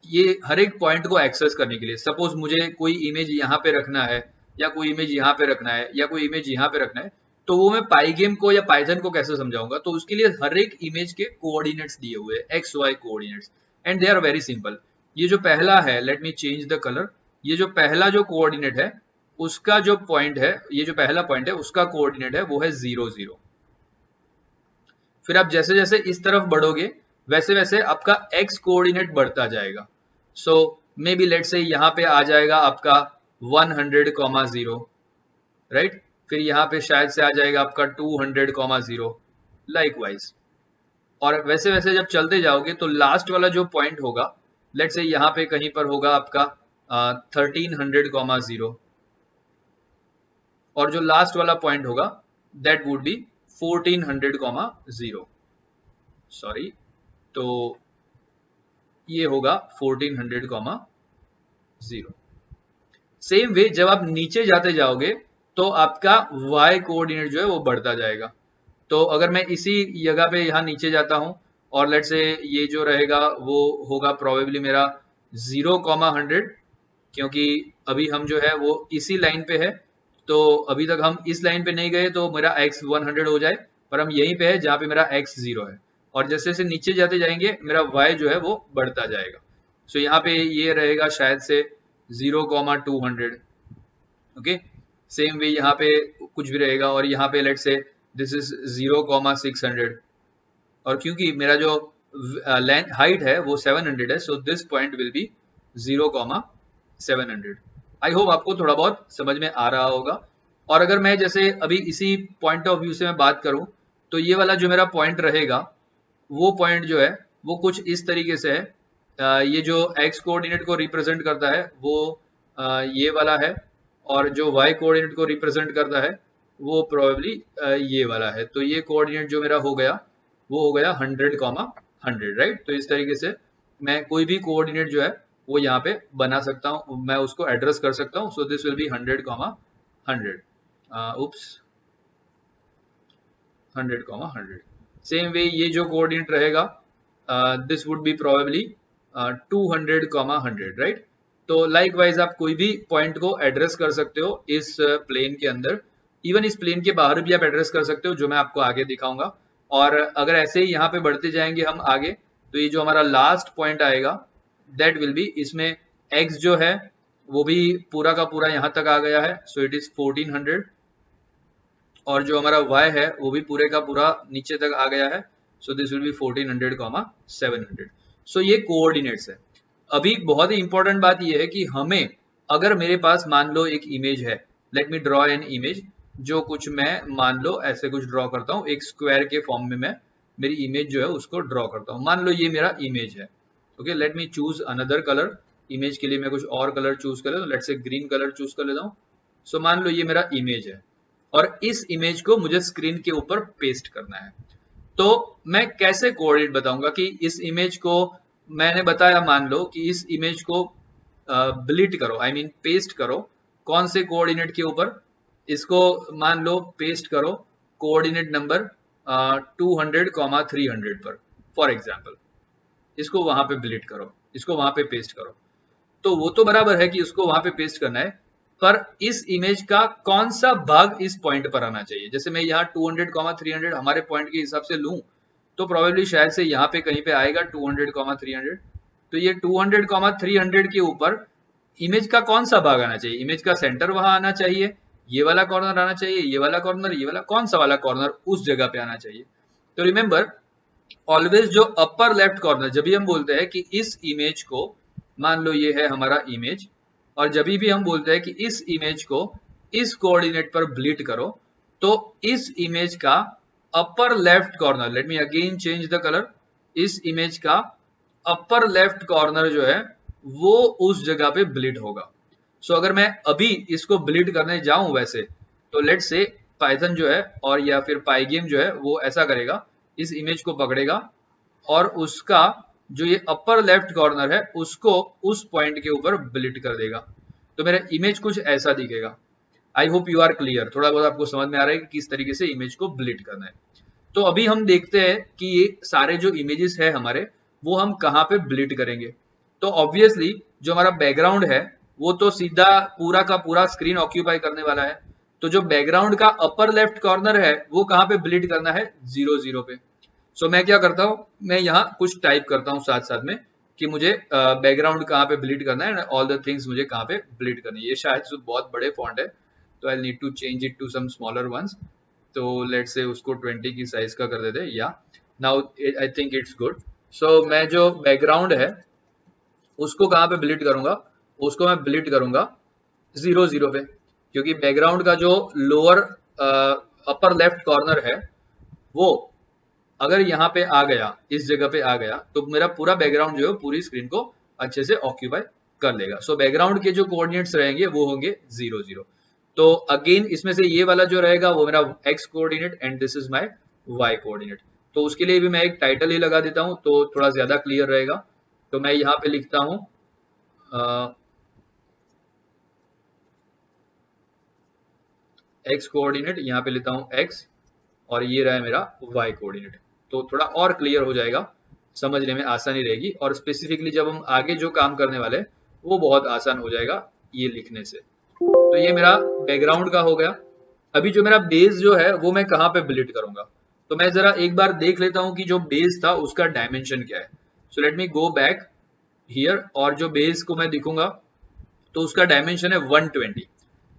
ये हर एक पॉइंट को एक्सेस करने के लिए, सपोज मुझे कोई इमेज यहाँ पे रखना है या कोई इमेज यहाँ पे रखना है या कोई इमेज यहाँ पे रखना है, तो वो मैं पाईगेम को या पाइथन को कैसे समझाऊंगा? तो उसके लिए हर एक इमेज के कोऑर्डिनेट्स दिए हुए हैं, X Y coordinates, and they are very simple. ये जो पहला है, let me change the colour, ये जो पहला जो कोऑर्डिनेट है उसका जो पॉइंट है, ये जो पहला पॉइंट है उसका कोऑर्डिनेट है वो है 0 0। फिर आप जैसे जैसे इस तरफ बढ़ोगे वैसे वैसे आपका एक्स कोऑर्डिनेट बढ़ता जाएगा। सो मे बी लेट से यहाँ पे आ जाएगा आपका 100,0, राइट। फिर यहाँ पे शायद से आ जाएगा आपका 200,0, लाइकवाइज। और वैसे वैसे जब चलते जाओगे तो लास्ट वाला जो पॉइंट होगा, लेट से यहाँ पे कहीं पर होगा आपका 1300,0, और जो लास्ट वाला पॉइंट होगा दैट वुड बी 1400,0। सॉरी, तो ये होगा 1400,0। सेम वे जब आप नीचे जाते जाओगे तो आपका y कोऑर्डिनेट जो है वो बढ़ता जाएगा। तो अगर मैं इसी जगह पे यहाँ नीचे जाता हूँ और लेट से ये जो रहेगा वो होगा प्रोबेबली मेरा 0,100, क्योंकि अभी हम जो है वो इसी लाइन पे है, तो अभी तक हम इस लाइन पे नहीं गए तो मेरा x 100 हो जाए, पर हम यहीं पे है जहाँ पे मेरा x 0 है। और जैसे जैसे नीचे जाते जाएंगे मेरा y जो है वो बढ़ता जाएगा। सो यहाँ पे ये रहेगा शायद से 0,200। ओके, सेम वे यहाँ पे कुछ भी रहेगा, और यहाँ पे लेट से दिस इज 0,600, और क्योंकि मेरा जो हाइट है वो 700 है, so this point will be 0,700। I hope आपको थोड़ा बहुत समझ में आ रहा होगा। और अगर मैं जैसे अभी इसी पॉइंट ऑफ व्यू से मैं बात करूं तो ये वाला जो मेरा पॉइंट रहेगा वो पॉइंट जो है वो कुछ इस तरीके से है। ये जो x कोऑर्डिनेट को रिप्रेजेंट करता है वो ये वाला है, और जो y कोऑर्डिनेट को रिप्रेजेंट करता है वो प्रोबेबली ये वाला है। तो ये कोऑर्डिनेट जो मेरा हो गया वो हो गया 100,100, राइट। तो इस तरीके से मैं कोई भी कोऑर्डिनेट जो है वो यहाँ पे बना सकता हूँ, मैं उसको एड्रेस कर सकता हूँ। So this will be 100,100, oops 100,100। Same way ये जो कोऑर्डिनेट रहेगा this would be probably 200,100, right. तो लाइक वाइज आप कोई भी पॉइंट को एड्रेस कर सकते हो इस प्लेन के अंदर, इवन इस प्लेन के बाहर भी आप एड्रेस कर सकते हो, जो मैं आपको आगे दिखाऊंगा। और अगर ऐसे ही यहाँ पे बढ़ते जाएंगे हम आगे, तो ये जो हमारा लास्ट पॉइंट आएगा दैट विल बी, इसमें x जो है वो भी पूरा का पूरा यहाँ तक आ गया है, सो इट इज 1400, और जो हमारा y है वो भी पूरे का पूरा नीचे तक आ गया है, सो दिस विल बी 1400,700। सो ये कोऑर्डिनेट्स है। अभी बहुत ही इंपॉर्टेंट बात ये है कि हमें, अगर मेरे पास मान लो एक इमेज है, let me draw an image, जो कुछ मैं मान लो ऐसे कुछ ड्रॉ करता हूँ, एक स्क्वायर के फॉर्म में मैं मेरी इमेज जो है उसको ड्रॉ करता हूँ। मान लो ये मेरा इमेज है। Okay, late me choose another colour. Image के लिए मैं कुछ और कलर चूज कर लेता हूँ, लेट से ग्रीन कलर चूज कर लेता हूँ। सो मान लो ये मेरा इमेज है और इस इमेज को मुझे स्क्रीन के ऊपर पेस्ट करना है। तो मैं कैसे कोऑर्डिनेट बताऊंगा कि इस इमेज को, मैंने बताया मान लो कि इस इमेज को ब्लिट करो, आई मीन पेस्ट करो, कौन से कोऑर्डिनेट के ऊपर? इसको मान लो पेस्ट करो कोऑर्डिनेट नंबर 200,300 पर, फॉर एग्जाम्पल। इसको वहां पे ब्लिट करो, इसको वहां पे पेस्ट करो। तो वो तो बराबर है कि उसको वहां पे पेस्ट करना है, पर इस इमेज का कौन सा भाग इस पॉइंट पर आना चाहिए? जैसे मैं यहाँ 200,300 हमारे पॉइंट के हिसाब से लूं तो प्रोबेबली शायद से यहाँ पे कहीं पे आएगा 200,300। तो ये 200,300 के ऊपर इमेज का कौन सा भाग आना चाहिए? इमेज का सेंटर वहां आना चाहिए, ये वाला कॉर्नर आना चाहिए, ये वाला कॉर्नर, ये वाला, कौन सा वाला कॉर्नर उस जगह पे आना चाहिए? तो रिमेंबर ऑलवेज जो अपर लेफ्ट कॉर्नर, जब भी हम बोलते हैं कि इस इमेज को, मान लो ये है हमारा इमेज, और जब भी हम बोलते हैं कि इस इमेज को इस कोऑर्डिनेट पर ब्लिट करो, तो इस इमेज का upper left corner, late me again change the colour, इस इमेज का अपर लेफ्ट कॉर्नर जो है वो उस जगह पे ब्लिट होगा। सो अगर मैं अभी इसको ब्लिट करने जाऊं वैसे, तो लेट से पाइथन जो है और या फिर पाईगेम जो है वो ऐसा करेगा, इस इमेज को पकड़ेगा और उसका जो ये अपर लेफ्ट कॉर्नर है उसको उस पॉइंट के ऊपर ब्लिट कर देगा। तो मेरा इमेज कुछ ऐसा दिखेगा। I hope you are clear, थोड़ा बहुत आपको समझ में आ रहा है कि किस तरीके से इमेज को ब्लिट करना है। तो अभी हम देखते हैं कि ये सारे जो इमेजेस है हमारे, वो हम कहाँ पे ब्लिट करेंगे। तो ऑब्वियसली जो हमारा बैकग्राउंड है वो तो सीधा पूरा का पूरा स्क्रीन ऑक्यूपाई करने वाला है। तो जो बैकग्राउंड का अपर लेफ्ट कॉर्नर है वो कहाँ पे ब्लीड करना है, 0 0 पे। सो मैं क्या करता हूँ, मैं यहाँ कुछ टाइप करता हूँ साथ साथ में कि मुझे बैकग्राउंड कहाँ पे ब्लीड करना है, ऑल द थिंग्स मुझे कहाँ पे ब्लीड करनी है। ये शायद से बहुत बड़े फॉन्ट है, तो I need to change it to some smaller ones. तो लेट्स से उसको 20 की साइज का कर देते, या now I think it's good. So मैं जो बैकग्राउंड है उसको कहाँ पे ब्लीड करूंगा, उसको मैं ब्लीड करूंगा 0 0 पे, क्योंकि बैकग्राउंड का जो लोअर अपर लेफ्ट कॉर्नर है वो अगर यहाँ पे आ गया, इस जगह पे आ गया, तो मेरा पूरा बैकग्राउंड जो है पूरी स्क्रीन को अच्छे से ऑक्यूपाई कर लेगा। सो बैकग्राउंड के जो कोऑर्डिनेट्स रहेंगे वो होंगे 0 0। तो अगेन इसमें से ये वाला जो रहेगा वो मेरा X coordinate and this is my Y coordinate. तो उसके लिए भी मैं एक टाइटल ही लगा देता हूँ तो थोड़ा ज्यादा क्लियर रहेगा। तो मैं यहाँ पे लिखता हूँ एक्स कोऑर्डिनेट, यहाँ पे लेता हूँ एक्स, और ये रहा मेरा वाई कोऑर्डिनेट। तो थोड़ा और क्लियर हो जाएगा, समझने में आसानी रहेगी, और स्पेसिफिकली जब हम आगे जो काम करने वाले वो बहुत आसान हो जाएगा ये लिखने से। तो ये मेरा बैकग्राउंड का हो गया। अभी जो मेरा बेस जो है वो मैं कहाँ पे ब्लीड करूंगा, तो मैं जरा एक बार देख लेता हूँ कि जो बेस था उसका डायमेंशन क्या है। सो let me go back here, और जो बेस को मैं दिखूंगा तो उसका डायमेंशन है 120,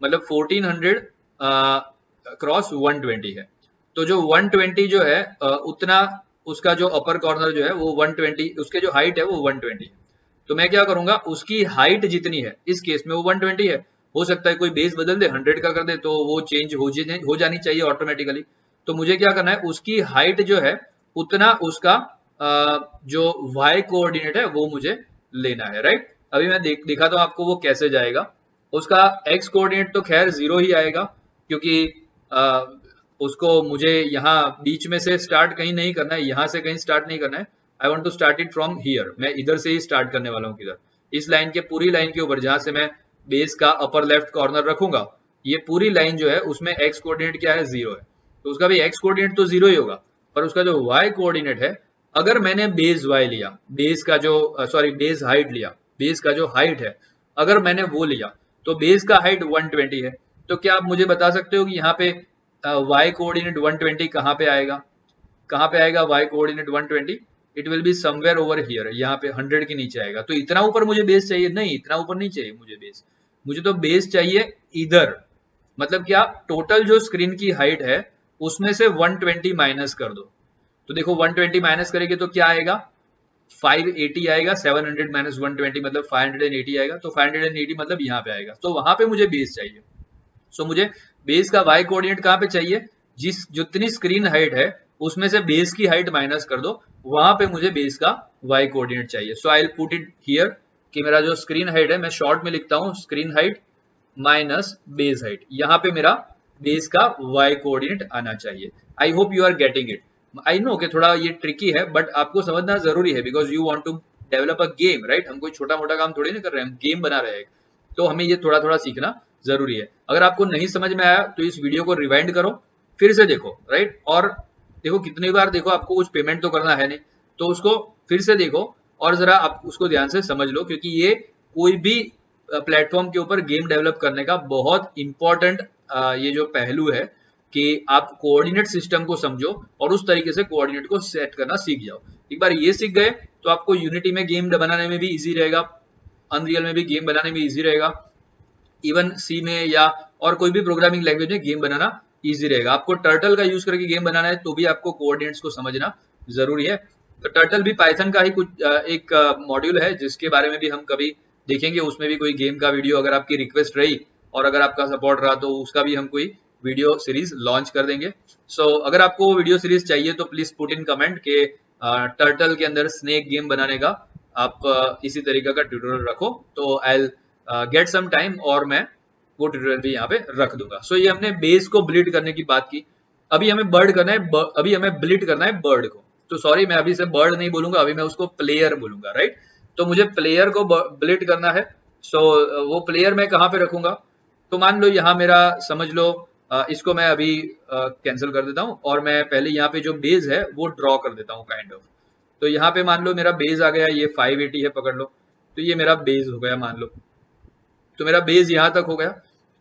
मतलब 1400 क्रॉस 120 है। तो जो 120 जो है उतना उसका जो अपर कॉर्नर जो है वो 120, उसके जो हाइट है वो 120 है। तो मैं क्या करूंगा, उसकी हाइट जितनी है, इस केस में वो 120 है, हो सकता है कोई बेस बदल दे 100 का कर दे तो वो चेंज हो जानी चाहिए ऑटोमेटिकली। तो मुझे क्या करना है, उसकी हाइट जो है उतना उसका जो वाई कोऑर्डिनेट है वो मुझे लेना है, राइट। अभी मैं दिखाता हूँ आपको वो कैसे जाएगा। उसका एक्स कोऑर्डिनेट तो खैर 0 ही आएगा, क्योंकि उसको मुझे यहाँ बीच में से स्टार्ट कहीं नहीं करना है, यहाँ से कहीं स्टार्ट नहीं करना है। I want to start it from here, मैं इधर से ही स्टार्ट करने वाला हूँ। किधर, इस लाइन के पूरी लाइन के ऊपर जहां से मैं बेस का अपर लेफ्ट कॉर्नर रखूंगा, ये पूरी लाइन जो है उसमें एक्स कोऑर्डिनेट क्या है, 0 है। तो उसका भी एक्स कोऑर्डिनेट तो 0 ही होगा, पर उसका जो वाई कोऑर्डिनेट है, अगर मैंने बेस वाई लिया, बेस का जो सॉरी बेस हाइट लिया, बेस का जो हाइट है अगर मैंने वो लिया, तो बेस का हाइट 120 है। तो क्या आप मुझे बता सकते हो कि यहाँ पे वाई कोऑर्डिनेट 120 कहाँ पे आएगा, कहाँ पे आएगा Y coordinate 120? It will be somewhere over here, यहाँ पे 100 के नीचे आएगा। तो इतना ऊपर मुझे बेस चाहिए नहीं, इतना ऊपर नहीं चाहिए मुझे बेस, मुझे तो बेस चाहिए इधर। मतलब क्या, टोटल जो स्क्रीन की हाइट है उसमें से 120 माइनस कर दो। तो देखो 120 माइनस करेंगे तो क्या आएगा, 580 आएगा। 700 माइनस 120 मतलब 580 आएगा। तो 580 मतलब यहाँ पे आएगा, तो वहां पे मुझे बेस चाहिए। सो मुझे बेस का वाई कोऑर्डिनेट कहाँ पे चाहिए, जिस जितनी स्क्रीन हाइट है उसमें से बेस की हाइट माइनस कर दो, वहां पे मुझे बेस का वाई कोऑर्डिनेट चाहिए। So I will put it here कि मेरा जो स्क्रीन हाइट है, मैं शॉर्ट में लिखता हूँ screen height minus base height, यहाँ पे मेरा बेस का वाई कोऑर्डिनेट आना चाहिए। I hope you are getting it. I know कि थोड़ा ये ट्रिकी है, बट आपको समझना जरूरी है, because you want to develop a game, right. हम कोई छोटा मोटा काम थोड़ी नहीं कर रहे हैं, हम गेम बना रहे हैं, तो हमें ये थोड़ा थोड़ा सीखना जरूरी है। अगर आपको नहीं समझ में आया तो इस वीडियो को रिवाइंड करो, फिर से देखो, राइट। और देखो कितनी बार देखो, आपको कुछ पेमेंट तो करना है नहीं, तो उसको फिर से देखो और जरा आप उसको ध्यान से समझ लो, क्योंकि ये कोई भी प्लेटफॉर्म के ऊपर गेम डेवलप करने का बहुत इंपॉर्टेंट ये जो पहलू है कि आप कोऑर्डिनेट सिस्टम को समझो और उस तरीके से कोऑर्डिनेट को सेट करना सीख जाओ। एक बार ये सीख गए तो आपको यूनिटी में गेम बनाने में भी इजी रहेगा, अनरियल में भी गेम बनाने में इजी रहेगा, इवन सी में या और कोई भी प्रोग्रामिंग लैंग्वेज में गेम बनाना इजी रहेगा। आपको टर्टल का यूज करके गेम बनाना है तो भी आपको कोऑर्डिनेट्स को समझना जरूरी है। तो टर्टल भी पाइथन का ही कुछ एक मॉड्यूल है जिसके बारे में भी हम कभी देखेंगे, उसमें भी कोई गेम का वीडियो अगर आपकी रिक्वेस्ट रही और अगर आपका सपोर्ट रहा तो उसका भी हम कोई वीडियो सीरीज लॉन्च कर देंगे। सो अगर आपको वो वीडियो सीरीज चाहिए तो प्लीज पुट इन कमेंट के टर्टल के अंदर स्नेक गेम बनाने का आप इसी तरीके का ट्यूटोरियल रखो, तो आई गेट सम टाइम और मैं वो ट्यूटोरियल भी यहाँ पे रख दूंगा। सो ये हमने बेस को ब्लीड करने की बात की। अभी हमें बर्ड करना है, अभी हमें ब्लीड करना है बर्ड को। तो सॉरी, मैं अभी से बर्ड नहीं बोलूंगा, अभी मैं उसको प्लेयर बोलूंगा, राइट। तो मुझे प्लेयर को ब्लीड करना है। सो वो प्लेयर मैं कहाँ पे रखूंगा, तो मान लो यहाँ मेरा समझ लो इसको मैं अभी कैंसिल कर देता हूँ और मैं पहले यहाँ पे जो बेस है वो ड्रॉ कर देता हूँ काइंड ऑफ। तो यहाँ पे मान लो मेरा बेस आ गया, ये 580 है पकड़ लो, तो ये मेरा बेस हो गया मान लो। तो मेरा बेस यहाँ तक हो गया।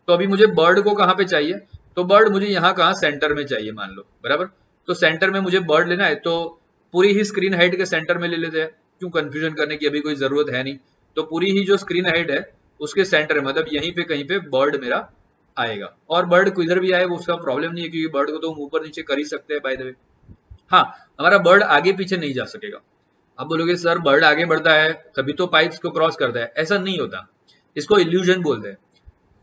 तो अभी मुझे बर्ड को कहाँ पे चाहिए, तो बर्ड मुझे यहाँ कहाँ सेंटर में चाहिए मान लो, बराबर। तो सेंटर में मुझे बर्ड लेना है, तो पूरी ही स्क्रीन हाइट के सेंटर में ले लेते हैं, क्यों कंफ्यूजन करने की अभी कोई जरूरत है नहीं। तो पूरी ही जो स्क्रीन हाइट है उसके सेंटर में, मतलब यहीं पे कहीं पे बर्ड मेरा आएगा। और बर्ड किधर भी आए वो उसका प्रॉब्लम नहीं है, क्योंकि बर्ड को तो हम ऊपर नीचे कर ही सकते हैं बाय द वे। हाँ, हमारा बर्ड आगे पीछे नहीं जा सकेगा। आप बोलोगे सर बर्ड आगे बढ़ता है तभी तो पाइप्स को क्रॉस करता है, ऐसा नहीं होता। इसको इल्यूजन बोलते हैं।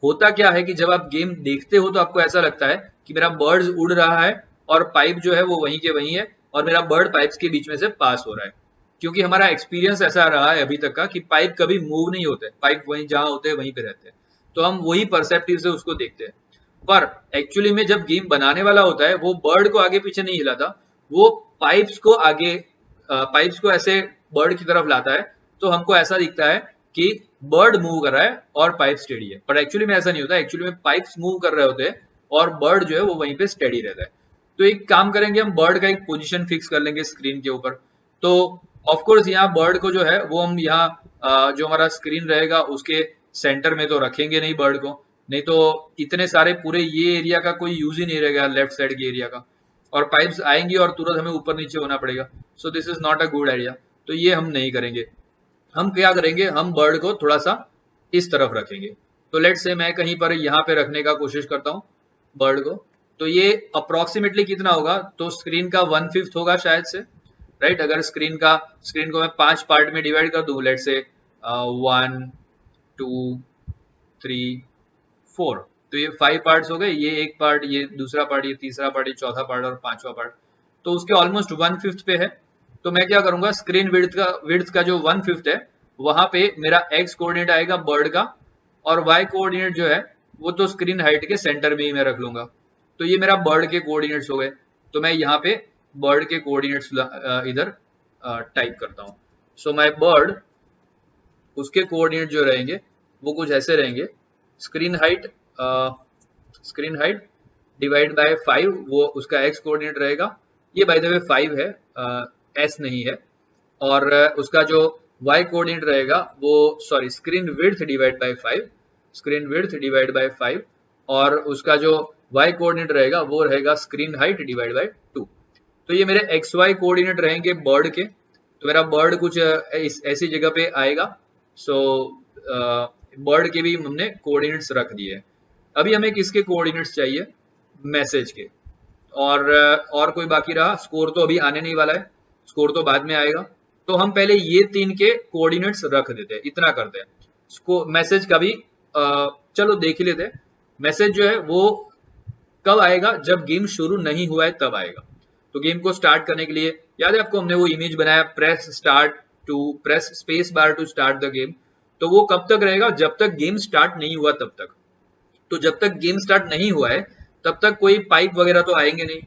होता क्या है कि जब आप गेम देखते हो तो आपको ऐसा लगता है कि मेरा बर्ड उड़ रहा है और पाइप जो है वो वहीं के वहीं है, और मेरा बर्ड पाइप्स के बीच में से पास हो रहा है। क्योंकि हमारा एक्सपीरियंस ऐसा रहा है अभी तक का कि पाइप कभी मूव नहीं होते, पाइप वहीं जहां होते हैं वहीं पे रहते हैं। तो हम वही परसेप्टिव से उसको देखते हैं। पर एक्चुअली में जब गेम बनाने वाला होता है वो बर्ड को आगे पीछे नहीं हिलाता, वो पाइप्स को आगे, पाइप्स को ऐसे बर्ड की तरफ लाता है। तो हमको ऐसा दिखता है कि बर्ड मूव कर रहा है और पाइप स्टेडी है, पर एक्चुअली में ऐसा नहीं होता। एक्चुअली में पाइप्स मूव कर रहे होते हैं और बर्ड जो है वो वहीं पे स्टेडी रहता है। तो एक काम करेंगे, हम बर्ड का एक पोजीशन फिक्स कर लेंगे स्क्रीन के ऊपर। तो ऑफ कोर्स यहाँ बर्ड को जो है वो हम यहाँ जो हमारा स्क्रीन रहेगा उसके सेंटर में तो रखेंगे नहीं बर्ड को, नहीं तो इतने सारे पूरे ये एरिया का कोई यूज ही नहीं रहेगा लेफ्ट साइड के एरिया का, और पाइप्स आएंगी और तुरंत हमें ऊपर नीचे होना पड़ेगा। सो this is not a good idea. तो ये हम नहीं करेंगे। हम क्या करेंगे, हम बर्ड को थोड़ा सा इस तरफ रखेंगे। तो लेट से मैं कहीं पर यहाँ पे रखने का कोशिश करता हूँ बर्ड को। तो ये अप्रोक्सीमेटली कितना होगा, तो स्क्रीन का 1/5 होगा शायद से, राइट। अगर स्क्रीन को मैं 5 पार्ट में डिवाइड कर दूं, लेट से 1 2 3 4, तो ये 5 पार्ट्स हो गए। ये एक पार्ट, ये दूसरा पार्ट, ये तीसरा पार्ट, ये चौथा पार्ट और पांचवा पार्ट। तो उसके ऑलमोस्ट 1/5 पे है। तो मैं क्या करूंगा, स्क्रीन विड्थ का जो 1/5 है वहां पे मेरा एक्स कोऑर्डिनेट आएगा बर्ड का, और वाई कोऑर्डिनेट जो है वो तो स्क्रीन हाइट के सेंटर में ही मैं रख लूंगा। तो ये मेरा बर्ड के कोऑर्डिनेट्स हो गए। तो मैं यहाँ पे बर्ड के कोऑर्डिनेट्स इधर टाइप करता हूँ। सो माय बर्ड, उसके कोऑर्डिनेट जो रहेंगे वो कुछ ऐसे रहेंगे। स्क्रीन हाइट, डिवाइड बाय 5, वो उसका एक्स कोऑर्डिनेट रहेगा। ये बाय द वे 5 है, एस नहीं है। और उसका जो y कोऑर्डिनेट रहेगा वो, sorry, screen width divide by 5, screen width divide by 5, और उसका जो y कोऑर्डिनेट रहेगा वो रहेगा स्क्रीन हाइट डिवाइड बाय 2। तो ये मेरे एक्स वाई कोऑर्डिनेट रहेंगे बर्ड के। तो मेरा बर्ड कुछ ऐसी जगह पे आएगा। सो बर्ड के भी हमने कोऑर्डिनेट्स रख दिए। अभी हमें किसके कोऑर्डिनेट्स चाहिए, मैसेज के। और कोई बाकी रहा, स्कोर तो अभी आने नहीं वाला है, स्कोर तो बाद में आएगा। तो हम पहले ये 3 के कोऑर्डिनेट्स रख देते हैं, इतना करते हैं। मैसेज का भी चलो देख ही लेते हैं। मैसेज जो है वो कब आएगा, जब गेम शुरू नहीं हुआ है तब आएगा। तो गेम को स्टार्ट करने के लिए, याद है आपको, हमने वो इमेज बनाया, press space bar to start the game. तो वो कब तक रहेगा, जब तक गेम स्टार्ट नहीं हुआ तब तक। तो जब तक गेम स्टार्ट नहीं हुआ है तब तक कोई पाइप वगैरह तो आएंगे नहीं,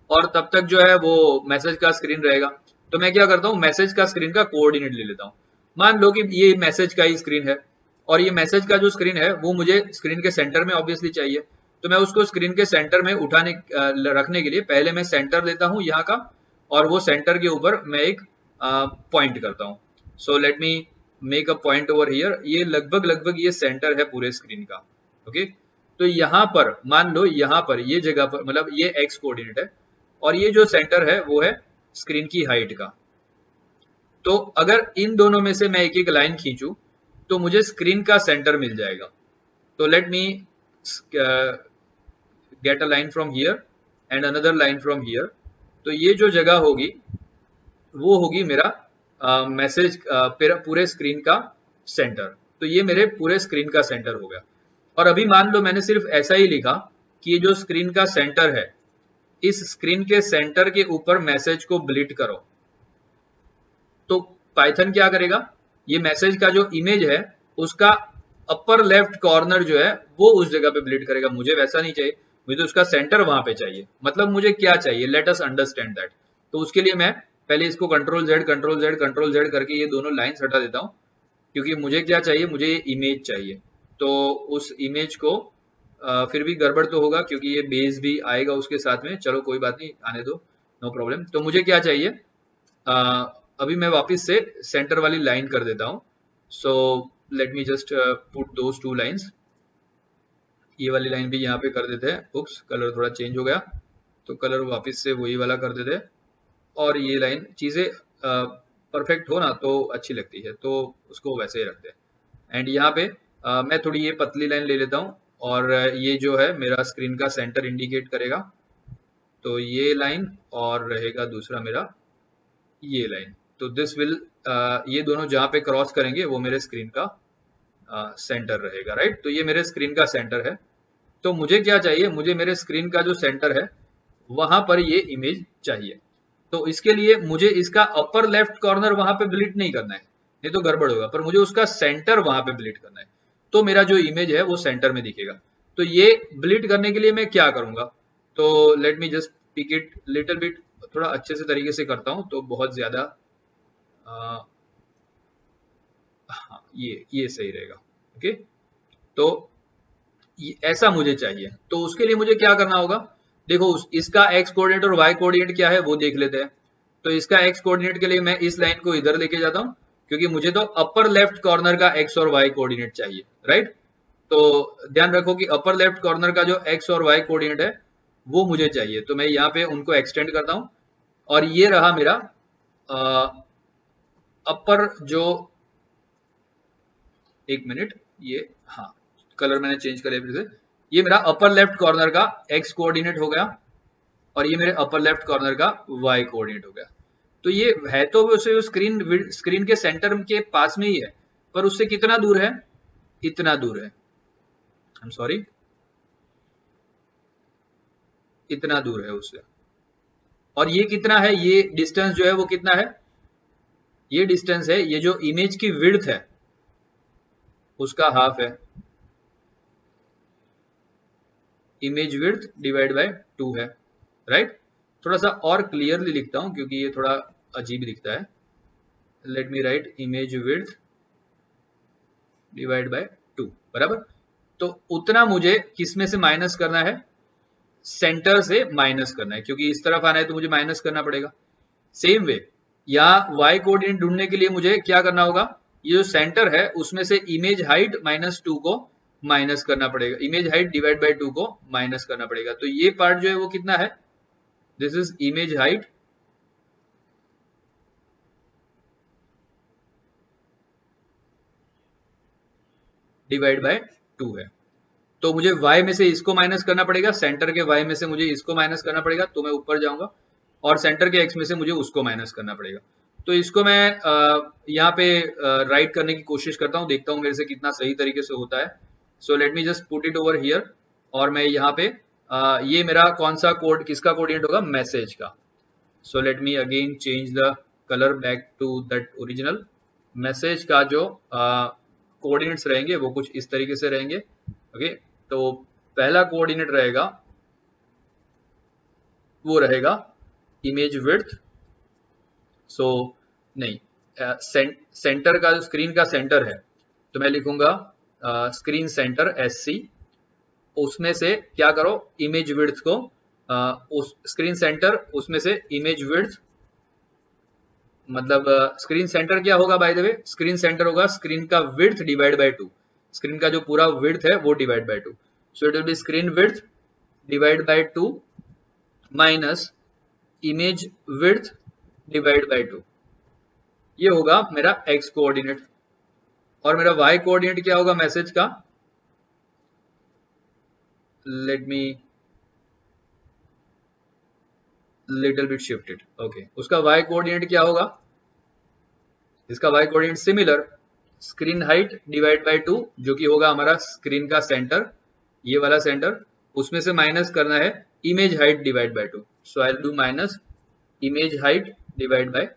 और तब तक जो है वो मैसेज का स्क्रीन रहेगा। तो मैं क्या करता हूँ, मैसेज का स्क्रीन का कोऑर्डिनेट ले लेता हूँ। मान लो कि ये मैसेज का ही स्क्रीन है, और ये मैसेज का जो स्क्रीन है वो मुझे स्क्रीन के सेंटर में ऑब्वियसली चाहिए। तो मैं उसको स्क्रीन के सेंटर में रखने के लिए पहले मैं सेंटर लेता हूँ यहाँ का, और वो सेंटर के ऊपर मैं एक पॉइंट करता हूँ। So let me make a point over here. ये लगभग ये सेंटर है पूरे स्क्रीन का, ओके। तो यहाँ पर मान लो, यहाँ पर ये जगह पर, मतलब ये एक्स कोऑर्डिनेट है, और ये जो सेंटर है वो है स्क्रीन की हाइट का। तो अगर इन दोनों में से मैं एक एक लाइन खींचूं तो मुझे स्क्रीन का सेंटर मिल जाएगा। तो let me get a line from here and another line from here. तो ये जो जगह होगी वो होगी मेरा मैसेज पूरे स्क्रीन का सेंटर। तो ये मेरे पूरे स्क्रीन का सेंटर हो गया। और अभी मान लो मैंने सिर्फ ऐसा ही लिखा कि ये जो स्क्रीन का सेंटर है, इस स्क्रीन के सेंटर के ऊपर मैसेज को ब्लिट करो। तो पाइथन क्या करेगा, ये मैसेज का जो इमेज है उसका अपर लेफ्ट कॉर्नर जो है वो उस जगह पे ब्लिट करेगा। मुझे वैसा नहीं चाहिए, मुझे तो उसका सेंटर वहां पे चाहिए। मतलब मुझे क्या चाहिए, लेट अस अंडरस्टैंड दैट। तो उसके लिए मैं पहले इसको कंट्रोल जेड करके ये दोनों लाइन्स हटा देता हूँ, क्योंकि मुझे क्या चाहिए, मुझे ये इमेज चाहिए। तो उस इमेज को फिर भी गड़बड़ तो होगा क्योंकि ये बेस भी आएगा उसके साथ में। चलो कोई बात नहीं, आने दो, नो प्रॉब्लम। तो मुझे क्या चाहिए, अभी मैं वापस से सेंटर वाली लाइन कर देता हूँ। So let me just put those 2 lines. ये वाली लाइन भी यहाँ पे कर देते हैं। उप्स, कलर थोड़ा चेंज हो गया, तो कलर वापस से वही वाला कर देते हैं। और ये लाइन, चीज़ें परफेक्ट हो ना तो अच्छी लगती है, तो उसको वैसे ही रखते हैं। एंड यहाँ पे मैं थोड़ी ये पतली लाइन ले लेता हूँ, और ये जो है मेरा स्क्रीन का सेंटर इंडिकेट करेगा, तो ये लाइन, और रहेगा दूसरा मेरा ये लाइन। तो दिस विल, ये दोनों जहाँ पे क्रॉस करेंगे वो मेरे स्क्रीन का सेंटर रहेगा, राइट। तो ये मेरे स्क्रीन का सेंटर है। तो मुझे क्या चाहिए, मुझे मेरे स्क्रीन का जो सेंटर है वहां पर ये इमेज चाहिए। तो इसके लिए मुझे इसका अपर लेफ्ट कॉर्नर वहां पे ब्लिट नहीं करना है, नहीं तो गड़बड़ होगा, पर मुझे उसका सेंटर वहां पे ब्लिट करना है, तो मेरा जो इमेज है वो सेंटर में दिखेगा। तो ये ब्लिट करने के लिए मैं क्या करूंगा, तो let me just pick it little bit, थोड़ा अच्छे से तरीके से करता हूं, तो बहुत ज्यादा हाँ, ये सही रहेगा। ओके, तो ऐसा मुझे चाहिए। तो उसके लिए मुझे क्या करना होगा, देखो इसका एक्स कोऑर्डिनेट और वाई कोऑर्डिनेट क्या है वो देख लेते हैं। तो इसका एक्स कोऑर्डिनेट के लिए मैं इस लाइन को इधर लेके जाता हूं, क्योंकि मुझे तो अपर लेफ्ट कॉर्नर का एक्स और वाई कोऑर्डिनेट चाहिए, राइट। तो ध्यान रखो कि अपर लेफ्ट कॉर्नर का जो एक्स और वाई कोऑर्डिनेट है वो मुझे चाहिए, तो मैं यहाँ पे उनको एक्सटेंड करता हूं, और ये रहा मेरा अपर जो, एक मिनट, ये हाँ, कलर मैंने चेंज कर लिया फिर से। ये मेरा अपर लेफ्ट कॉर्नर का एक्स कोऑर्डिनेट हो गया, और ये मेरे अपर लेफ्ट कॉर्नर का वाई कोऑर्डिनेट हो गया। तो ये है तो वैसे स्क्रीन के सेंटर के पास में ही है, पर उससे कितना दूर है, इतना दूर है, आई एम सॉरी, इतना दूर है उससे। और ये कितना है, ये डिस्टेंस जो है वो कितना है, ये डिस्टेंस है, ये जो इमेज की विड्थ है उसका हाफ है, इमेज विड्थ डिवाइड बाय 2 है, राइट। थोड़ा सा और क्लियरली लिखता हूं क्योंकि ये थोड़ा अजीब दिखता है। Let me right image width divide by 2, बराबर। तो उतना मुझे किस में से माइनस करना है, सेंटर से माइनस करना है, क्योंकि इस तरफ आना है तो मुझे माइनस करना पड़ेगा। सेम वे यहाँ वाई कोऑर्डिनेट ढूंढने के लिए मुझे क्या करना होगा, ये जो सेंटर है उसमें से इमेज हाइट -2 को माइनस करना पड़ेगा, इमेज हाइट डिवाइड बाय 2 को माइनस करना पड़ेगा। तो ये पार्ट जो है वो कितना है, this is image height divide by 2 है। तो मुझे y में से इसको माइनस करना पड़ेगा, सेंटर के y में से मुझे इसको माइनस करना पड़ेगा, तो मैं ऊपर जाऊंगा, और सेंटर के x में से मुझे उसको माइनस करना पड़ेगा। तो इसको मैं यहाँ पे राइट करने की कोशिश करता हूँ, देखता हूँ मेरे से कितना सही तरीके से होता है। सो let me just put it over here, और मैं यहाँ पे ये मेरा कौन सा कोड, किसका कोऑर्डिनेट होगा, मैसेज का। So let me again change the colour back to that original. Message का जो कोऑर्डिनेट्स रहेंगे वो कुछ इस तरीके से रहेंगे। ओके, तो पहला कोऑर्डिनेट रहेगा वो रहेगा इमेज विड्थ, सो नहीं, सेंटर का जो स्क्रीन का सेंटर है तो मैं लिखूंगा स्क्रीन सेंटर SC, उसमें से क्या करो, इमेज विड्थ को उस स्क्रीन सेंटर, उसमें से इमेज विड्थ, मतलब स्क्रीन सेंटर क्या होगा, bye the way screen centre होगा स्क्रीन का विड्थ डिवाइड बाय 2, स्क्रीन का जो पूरा विड्थ है वो divide by 2। So it will B screen width divide by 2 minus image width divide by 2, ये होगा मेरा x कोऑर्डिनेट। और मेरा y कोऑर्डिनेट क्या होगा मैसेज का, let me little bit shifted. Okay, उसका y कोऑर्डिनेट क्या होगा, इसका y coordinate similar screen height divide by 2, जो कि होगा हमारा स्क्रीन का सेंटर, ये वाला सेंटर, उसमें से माइनस करना है image height divide by 2। So I will do minus image height divide by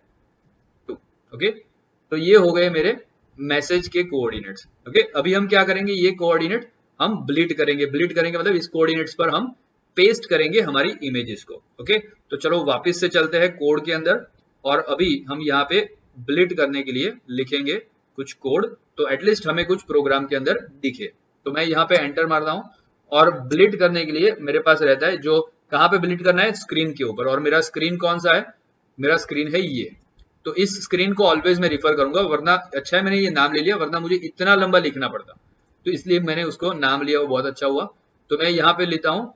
2। Okay, तो ये हो गए मेरे मैसेज के कोऑर्डिनेट्स। ओके, अभी हम क्या करेंगे, ये कोऑर्डिनेट हम ब्लिट करेंगे, ब्लिट करेंगे मतलब इस कोऑर्डिनेट्स पर हम पेस्ट करेंगे हमारी इमेजेस को। ओके, तो चलो वापस से चलते हैं कोड के अंदर, और अभी हम यहाँ पे ब्लिट करने के लिए लिखेंगे कुछ कोड, तो एटलीस्ट हमें कुछ प्रोग्राम के अंदर दिखे। तो मैं यहाँ पे एंटर मार रहा हूँ, और ब्लिट करने के लिए मेरे पास रहता है, जो कहाँ पे ब्लिट करना है, स्क्रीन के ऊपर, और मेरा स्क्रीन कौन सा है, मेरा स्क्रीन है ये। तो इस स्क्रीन को ऑलवेज मैं रिफर करूंगा, वरना अच्छा है मैंने ये नाम ले लिया, वरना मुझे इतना लंबा लिखना पड़ता, तो इसलिए मैंने उसको नाम लिया, वो बहुत अच्छा हुआ। तो मैं यहाँ पे लेता हूं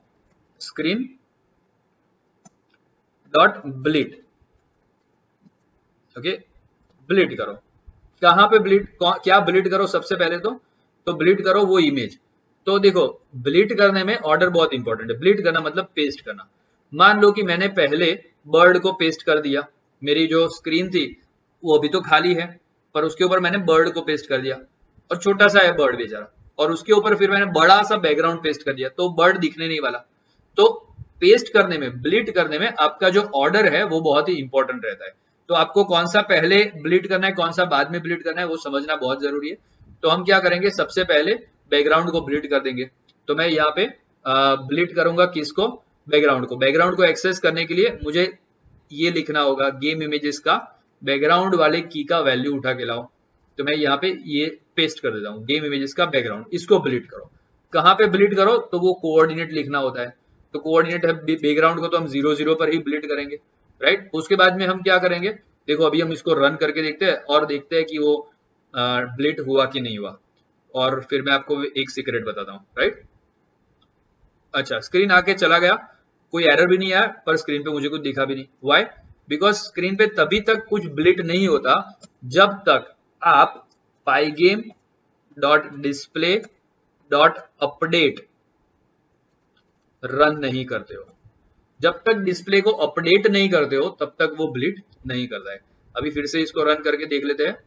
स्क्रीन डॉट ब्लिट। ओके, ब्लिट करो, कहाँ पे ब्लिट, क्या ब्लिट करो सबसे पहले तो ब्लिट करो वो इमेज। तो देखो ब्लिट करने में ऑर्डर बहुत इंपॉर्टेंट है। ब्लिट करना मतलब पेस्ट करना। मान लो कि मैंने पहले बर्ड को पेस्ट कर दिया, मेरी जो स्क्रीन थी वो अभी तो खाली है, पर उसके ऊपर मैंने बर्ड को पेस्ट कर दिया, और छोटा सा है बर्ड बेचारा, और उसके ऊपर फिर मैंने बड़ा सा बैकग्राउंड पेस्ट कर दिया, तो बर्ड दिखने नहीं वाला। तो पेस्ट करने में, ब्लिट करने में आपका जो ऑर्डर है वो बहुत ही इंपॉर्टेंट रहता है। तो आपको कौन सा पहले ब्लिट करना है, कौन सा बाद में ब्लिट करना है, वो समझना बहुत जरूरी है। तो हम क्या करेंगे, सबसे पहले बैकग्राउंड को ब्लिट कर देंगे। तो मैं यहाँ पे ब्लिट करूंगा किसको, बैकग्राउंड को। बैकग्राउंड को एक्सेस करने के लिए मुझे ये लिखना होगा, गेम इमेजेस का बैकग्राउंड वाले की का वैल्यू उठा के लाओ। तो मैं यहाँ पे ये पेस्ट कर देता हूँ, गेम इमेजेस का बैकग्राउंड, इसको ब्लिट करो। कहाँ पे ब्लिट करो, तो वो कोऑर्डिनेट लिखना होता है। तो कोऑर्डिनेट है बैकग्राउंड को, तो हम 0 0 पर ही ब्लिट करेंगे, राइट। उसके बाद में हम क्या करेंगे, देखो अभी हम इसको रन करके देखते हैं और देखते हैं कि वो ब्लिट हुआ कि नहीं हुआ, और फिर मैं आपको एक सीक्रेट बताता हूँ, राइट। अच्छा, स्क्रीन आके चला गया, कोई एरर भी नहीं आया, पर स्क्रीन पे मुझे कुछ दिखा भी नहीं। व्हाई? बिकॉज स्क्रीन पे तभी तक कुछ ब्लिट नहीं होता जब तक आप Pygame dot display dot update run नहीं करते हो। जब तक डिस्प्ले को अपडेट नहीं करते हो तब तक वो ब्लिट नहीं करता है। अभी फिर से इसको रन करके देख लेते हैं,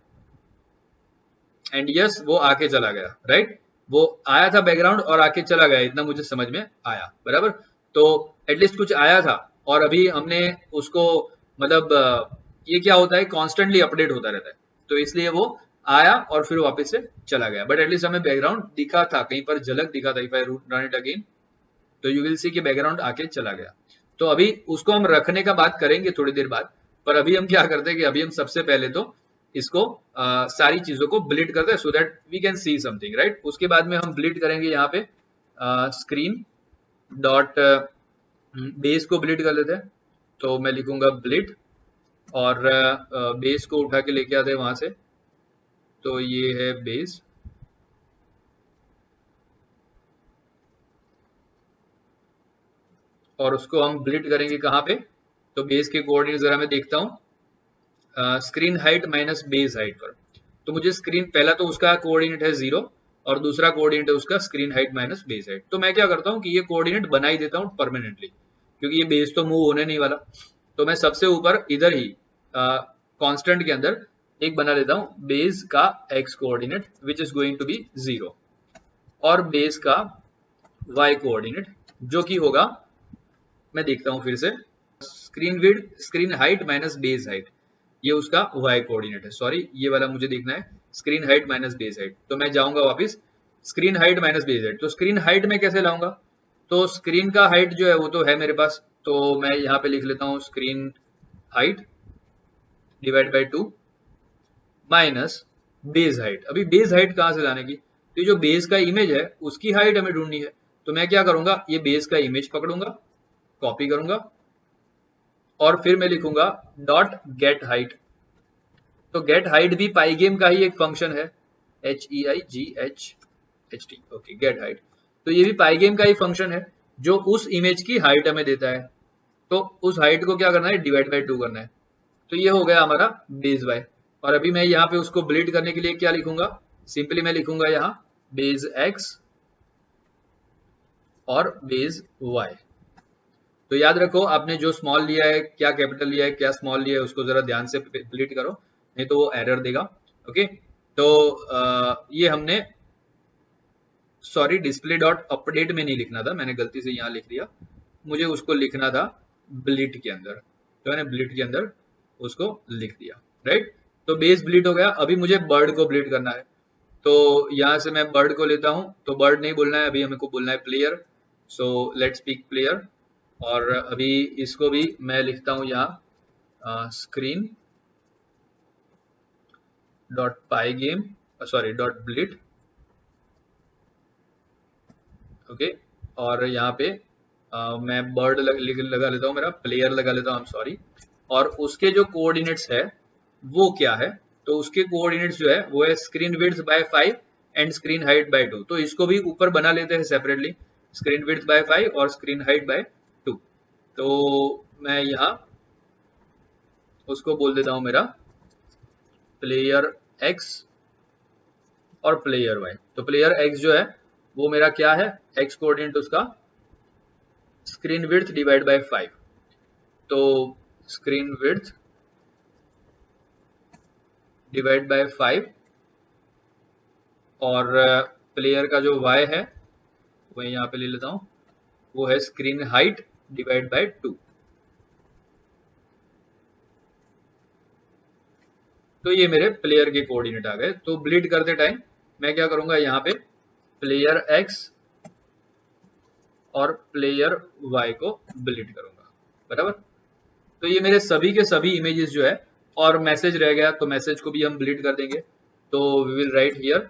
एंड यस वो आके चला गया, राइट। वो आया था बैकग्राउंड और आके चला गया, इतना मुझे समझ में आया, बराबर। तो एटलीस्ट कुछ आया था, और अभी हमने उसको मतलब ये क्या होता है, कॉन्स्टेंटली अपडेट होता रहता है, तो इसलिए वो आया और फिर वापस से चला गया, बट एटलीस्ट हमें बैकग्राउंड दिखा था, कहीं पर झलक दिखा था। If I run it again, तो यू विल सी कि बैकग्राउंड आके चला गया। तो अभी उसको हम रखने का बात करेंगे थोड़ी देर बाद, पर अभी हम क्या करते हैं कि अभी हम सबसे पहले तो इसको सारी चीजों को ब्लिट करते हैं, so that we can see something, right. उसके बाद में हम ब्लिट करेंगे यहाँ पे स्क्रीन डॉट बेस को ब्लिट कर लेते हैं। तो मैं लिखूंगा ब्लिट, और बेस को उठा के लेके आते हैं वहां से, तो ये है बेस, और उसको हम ब्लिट करेंगे कहाँ पे, तो बेस के कोऑर्डिनेट जरा मैं देखता हूँ, screen height minus base height पर। तो मुझे स्क्रीन, पहला तो उसका कोऑर्डिनेट है 0, और दूसरा कोऑर्डिनेट है उसका screen height minus base height. तो मैं क्या करता हूँ कि ये कोऑर्डिनेट बना ही देता हूँ परमानेंटली, क्योंकि ये बेस तो मूव होने नहीं वाला। तो मैं सबसे ऊपर इधर ही कांस्टेंट के अंदर एक बना लेता हूँ, बेस का X coordinate which is going to be 0, और बेस का वाई कोऑर्डिनेट जो कि होगा, मैं देखता हूँ फिर से, screen width, screen height minus base height, ये उसका वाई कोऑर्डिनेट है। सॉरी, ये वाला मुझे देखना है, screen height minus base height. तो मैं जाऊंगा वापस screen height minus base height. तो स्क्रीन हाइट में कैसे लाऊंगा, तो स्क्रीन का हाइट जो है वो तो है मेरे पास, तो मैं यहाँ पे लिख लेता हूँ screen height divide by 2 minus base height. अभी बेस हाइट कहाँ से लाने की, तो ये जो बेस का इमेज है उसकी हाइट हमें ढूंढनी है। तो मैं क्या करूंगा, ये बेस का इमेज पकड़ूंगा, कॉपी करूंगा, और फिर मैं लिखूंगा डॉट गेट हाइट। तो गेट हाइट भी पाईगेम का ही एक फंक्शन है, HEIGHHT, ओके, गेट हाइट। तो ये भी पाईगेम का ही फंक्शन है जो उस इमेज की हाइट हमें देता है। तो उस हाइट को क्या करना है, डिवाइड बाई 2 करना है। तो ये हो गया हमारा बेस वाई। और अभी मैं यहाँ पे उसको ब्लिट करने के लिए क्या लिखूंगा, सिंपली मैं लिखूंगा यहाँ बेस एक्स और बेस वाई। तो याद रखो, आपने जो स्मॉल लिया है, क्या कैपिटल लिया है, क्या स्मॉल लिया है, उसको जरा ध्यान से स्प्लिट करो, नहीं तो वो एरर देगा। ओके, तो ये हमने, सॉरी, डिस्प्ले डॉट अपडेट में नहीं लिखना था, मैंने गलती से यहाँ लिख दिया, मुझे उसको लिखना था ब्लिट के अंदर, तो मैंने ब्लिट के अंदर उसको लिख दिया, राइट। तो बेस ब्लिट हो गया। अभी मुझे बर्ड को ब्लिट करना है, तो यहाँ से मैं बर्ड को लेता हूँ, तो बर्ड नहीं बोलना है, अभी हमें को बोलना है player. So let's pick player, और अभी इसको भी मैं लिखता हूं यहाँ screen dot Pygame, sorry dot blit, okay. और यहाँ पे मैं बर्ड लगा लेता हूँ, मेरा प्लेयर लगा लेता हूँ, सॉरी। और उसके जो कोऑर्डिनेट्स है वो क्या है, तो उसके कोऑर्डिनेट्स जो है वो है screen width by 5 and screen height by 2। तो इसको भी ऊपर बना लेते हैं सेपरेटली, स्क्रीन विड्थ बाय 5 और स्क्रीन हाइट बाय 2। तो मैं यहाँ उसको बोल देता हूँ मेरा प्लेयर x और प्लेयर y। तो प्लेयर x जो है वो मेरा क्या है, x कोऑर्डिनेट उसका स्क्रीन विड्थ डिवाइड बाय 5। तो स्क्रीन विड्थ डिवाइड बाय 5 और प्लेयर का जो y है वो यहाँ पे ले लेता हूँ, वो है स्क्रीन हाइट डिवाइड बाय 2। तो ये मेरे प्लेयर के कोऑर्डिनेट आ गए। तो ब्लीड करते टाइम मैं क्या करूंगा, यहाँ पे प्लेयर x और प्लेयर y को ब्लीड करूंगा, बराबर। तो ये मेरे सभी के सभी इमेजेस जो है, और मैसेज रह गया तो मैसेज को भी हम ब्लीड कर देंगे। तो we will write here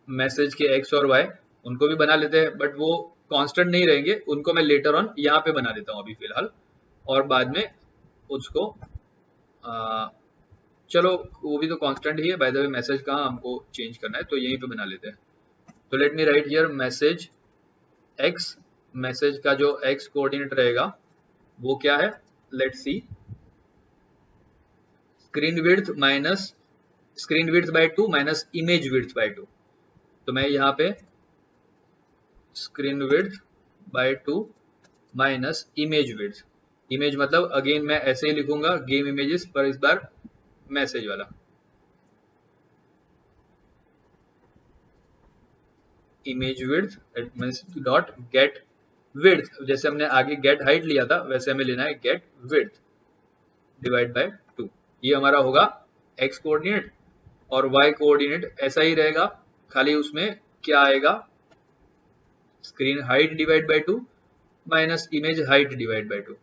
message के x और y, उनको भी बना लेते हैं, बट वो कांस्टेंट नहीं रहेंगे, उनको मैं लेटर ऑन यहाँ पे बना देता हूँ अभी फिलहाल, और बाद में उसको चलो वो भी तो कांस्टेंट ही है। बाय द वे मैसेज कहाँ हमको चेंज करना है, तो यहीं पे बना लेते हैं। तो let me write here message x, message का जो x कोऑर्डिनेट रहेगा वो क्या है, let's see, screen width minus screen width by 2 minus image width by 2। तो मैं यहाँ पे screen width by 2 minus image width, image मतलब अगेन मैं ऐसे ही लिखूंगा गेम इमेजेस, पर इस बार मैसेज वाला image width means dot get width. जैसे हमने आगे गेट हाइट लिया था वैसे हमें लेना है गेट विड्थ डिवाइड बाय 2। ये हमारा होगा x कोऑर्डिनेट, और y कोऑर्डिनेट ऐसा ही रहेगा, खाली उसमें क्या आएगा, screen height divide by 2 minus image height divide by 2।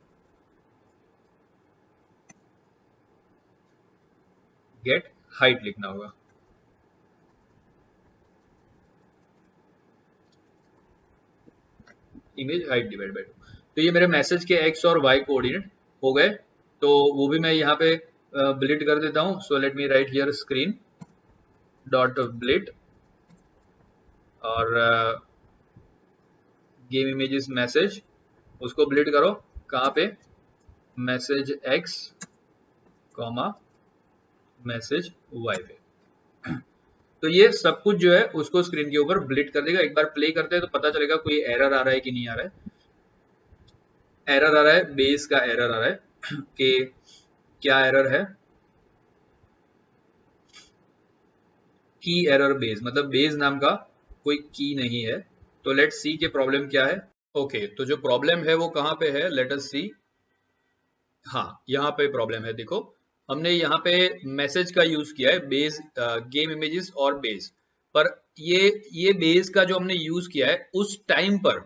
Get height लिखना होगा। Image height divide by 2। तो ये मेरे मैसेज के x और y कोऑर्डिनेट हो गए। तो वो भी मैं यहाँ पे ब्लिट कर देता हूँ। So let me write here screen dot blit और गेम इमेजेस मैसेज, उसको ब्लिट करो कहाँ पे, message x comma message y पे। तो ये सब कुछ जो है उसको स्क्रीन के ऊपर ब्लिट कर देगा। एक बार प्ले करते हैं तो पता चलेगा कोई एरर आ रहा है कि नहीं आ रहा है। एरर आ रहा है, बेस का एरर आ रहा है कि क्या एरर है, की एरर बेस, मतलब बेस नाम का कोई की नहीं है। तो लेट्स सी के प्रॉब्लम क्या है। ओके, तो जो प्रॉब्लम है वो कहाँ पे है, लेट अस सी। हाँ, यहाँ पे प्रॉब्लम है। देखो हमने यहाँ पे मैसेज का यूज किया है बेस, गेम इमेजेस और बेस, पर ये बेस का जो हमने यूज किया है उस टाइम पर,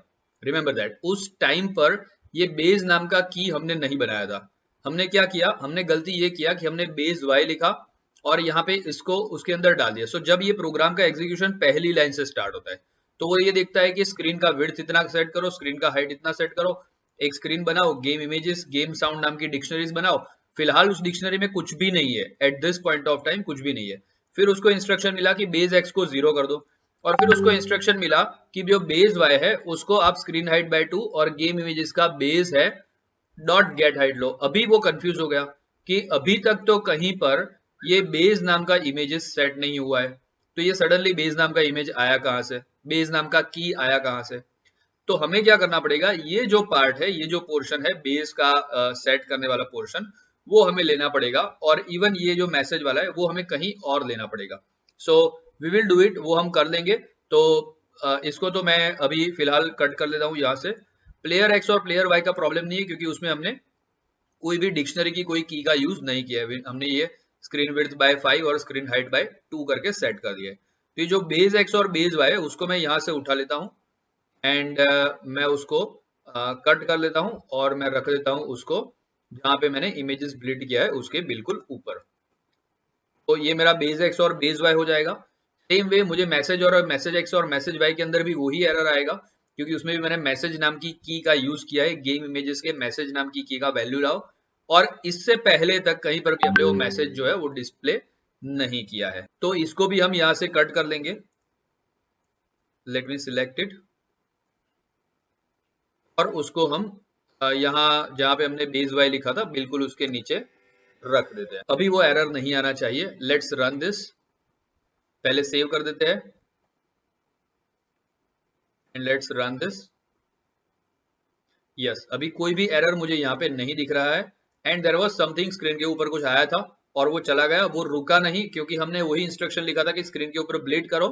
रिमेंबर दैट, उस टाइम पर ये बेस नाम का की हमने नहीं बनाया था। हमने क्या किया, हमने गलती ये किया कि हमने बेस y लिखा और यहाँ पे इसको उसके अंदर डाल दिया। सो जब ये प्रोग्राम का एग्जीक्यूशन पहली लाइन से स्टार्ट होता है तो वो ये देखता है कि स्क्रीन का विड्थ इतना सेट करो, स्क्रीन का हाइट इतना सेट करो, एक स्क्रीन बनाओ, गेम इमेजेस गेम साउंड नाम की डिक्शनरीज बनाओ। फिलहाल उस डिक्शनरी में कुछ भी नहीं है, at this point of time कुछ भी नहीं है। फिर उसको इंस्ट्रक्शन मिला कि बेस x को 0 कर दो, और फिर उसको इंस्ट्रक्शन मिला कि जो बेस y है उसको आप स्क्रीन हाइट बाय 2 और गेम इमेजेस का बेस है डॉट गेट हाइट लो। अभी वो कंफ्यूज हो गया कि अभी तक तो कहीं पर ये बेस नाम का इमेजेस सेट नहीं हुआ है, तो ये सडनली बेस नाम का इमेज आया कहां से, बेस नाम का की आया कहां से। तो हमें क्या करना पड़ेगा, ये जो पार्ट है, ये जो पोर्शन है बेस का सेट करने वाला पोर्शन, वो हमें लेना पड़ेगा, और इवन ये जो मैसेज वाला है वो हमें कहीं और लेना पड़ेगा। So we will do it, वो हम कर लेंगे। तो इसको तो मैं अभी फिलहाल कट कर लेता हूँ यहाँ से। प्लेयर एक्स और प्लेयर वाई का प्रॉब्लम नहीं है, क्योंकि उसमें हमने कोई भी डिक्शनरी की कोई की का यूज नहीं किया है। हमने ये स्क्रीन विड्थ बाय 5 और स्क्रीन हाइट बाय 2 करके सेट कर दिया है। तो ये जो बेस एक्स और बेस वाई है उसको मैं यहाँ से उठा लेता हूँ एंड मैं उसको कट कर लेता हूँ और मैं रख देता हूँ उसको जहाँ पे मैंने इमेजेस ब्लिट किया है उसके बिल्कुल ऊपर। तो ये मेरा बेस एक्स और बेस वाई हो जाएगा। सेम वे मुझे मैसेज और मैसेज एक्स और मैसेज वाई के अंदर भी वही एरर आएगा, क्योंकि उसमें भी मैंने मैसेज नाम की का यूज किया है। गेम इमेजेस के मैसेज नाम की का वैल्यू लाओ और इससे पहले तक कहीं पर भी हमने वो मैसेज जो है वो डिस्प्ले नहीं किया है। तो इसको भी हम यहां से कट कर लेंगे। लेट मी सिलेक्ट इट और उसको हम यहाँ जहां पे हमने बेस वाई लिखा था बिल्कुल उसके नीचे रख देते हैं। अभी वो एरर नहीं आना चाहिए। Let's run this. पहले सेव कर देते हैं and let's run this. Yes, अभी कोई भी एरर मुझे यहाँ पे नहीं दिख रहा है and there was something, screen के ऊपर कुछ आया था और वो चला गया। वो रुका नहीं क्योंकि हमने वही इंस्ट्रक्शन लिखा था कि स्क्रीन के ऊपर ब्लिड करो,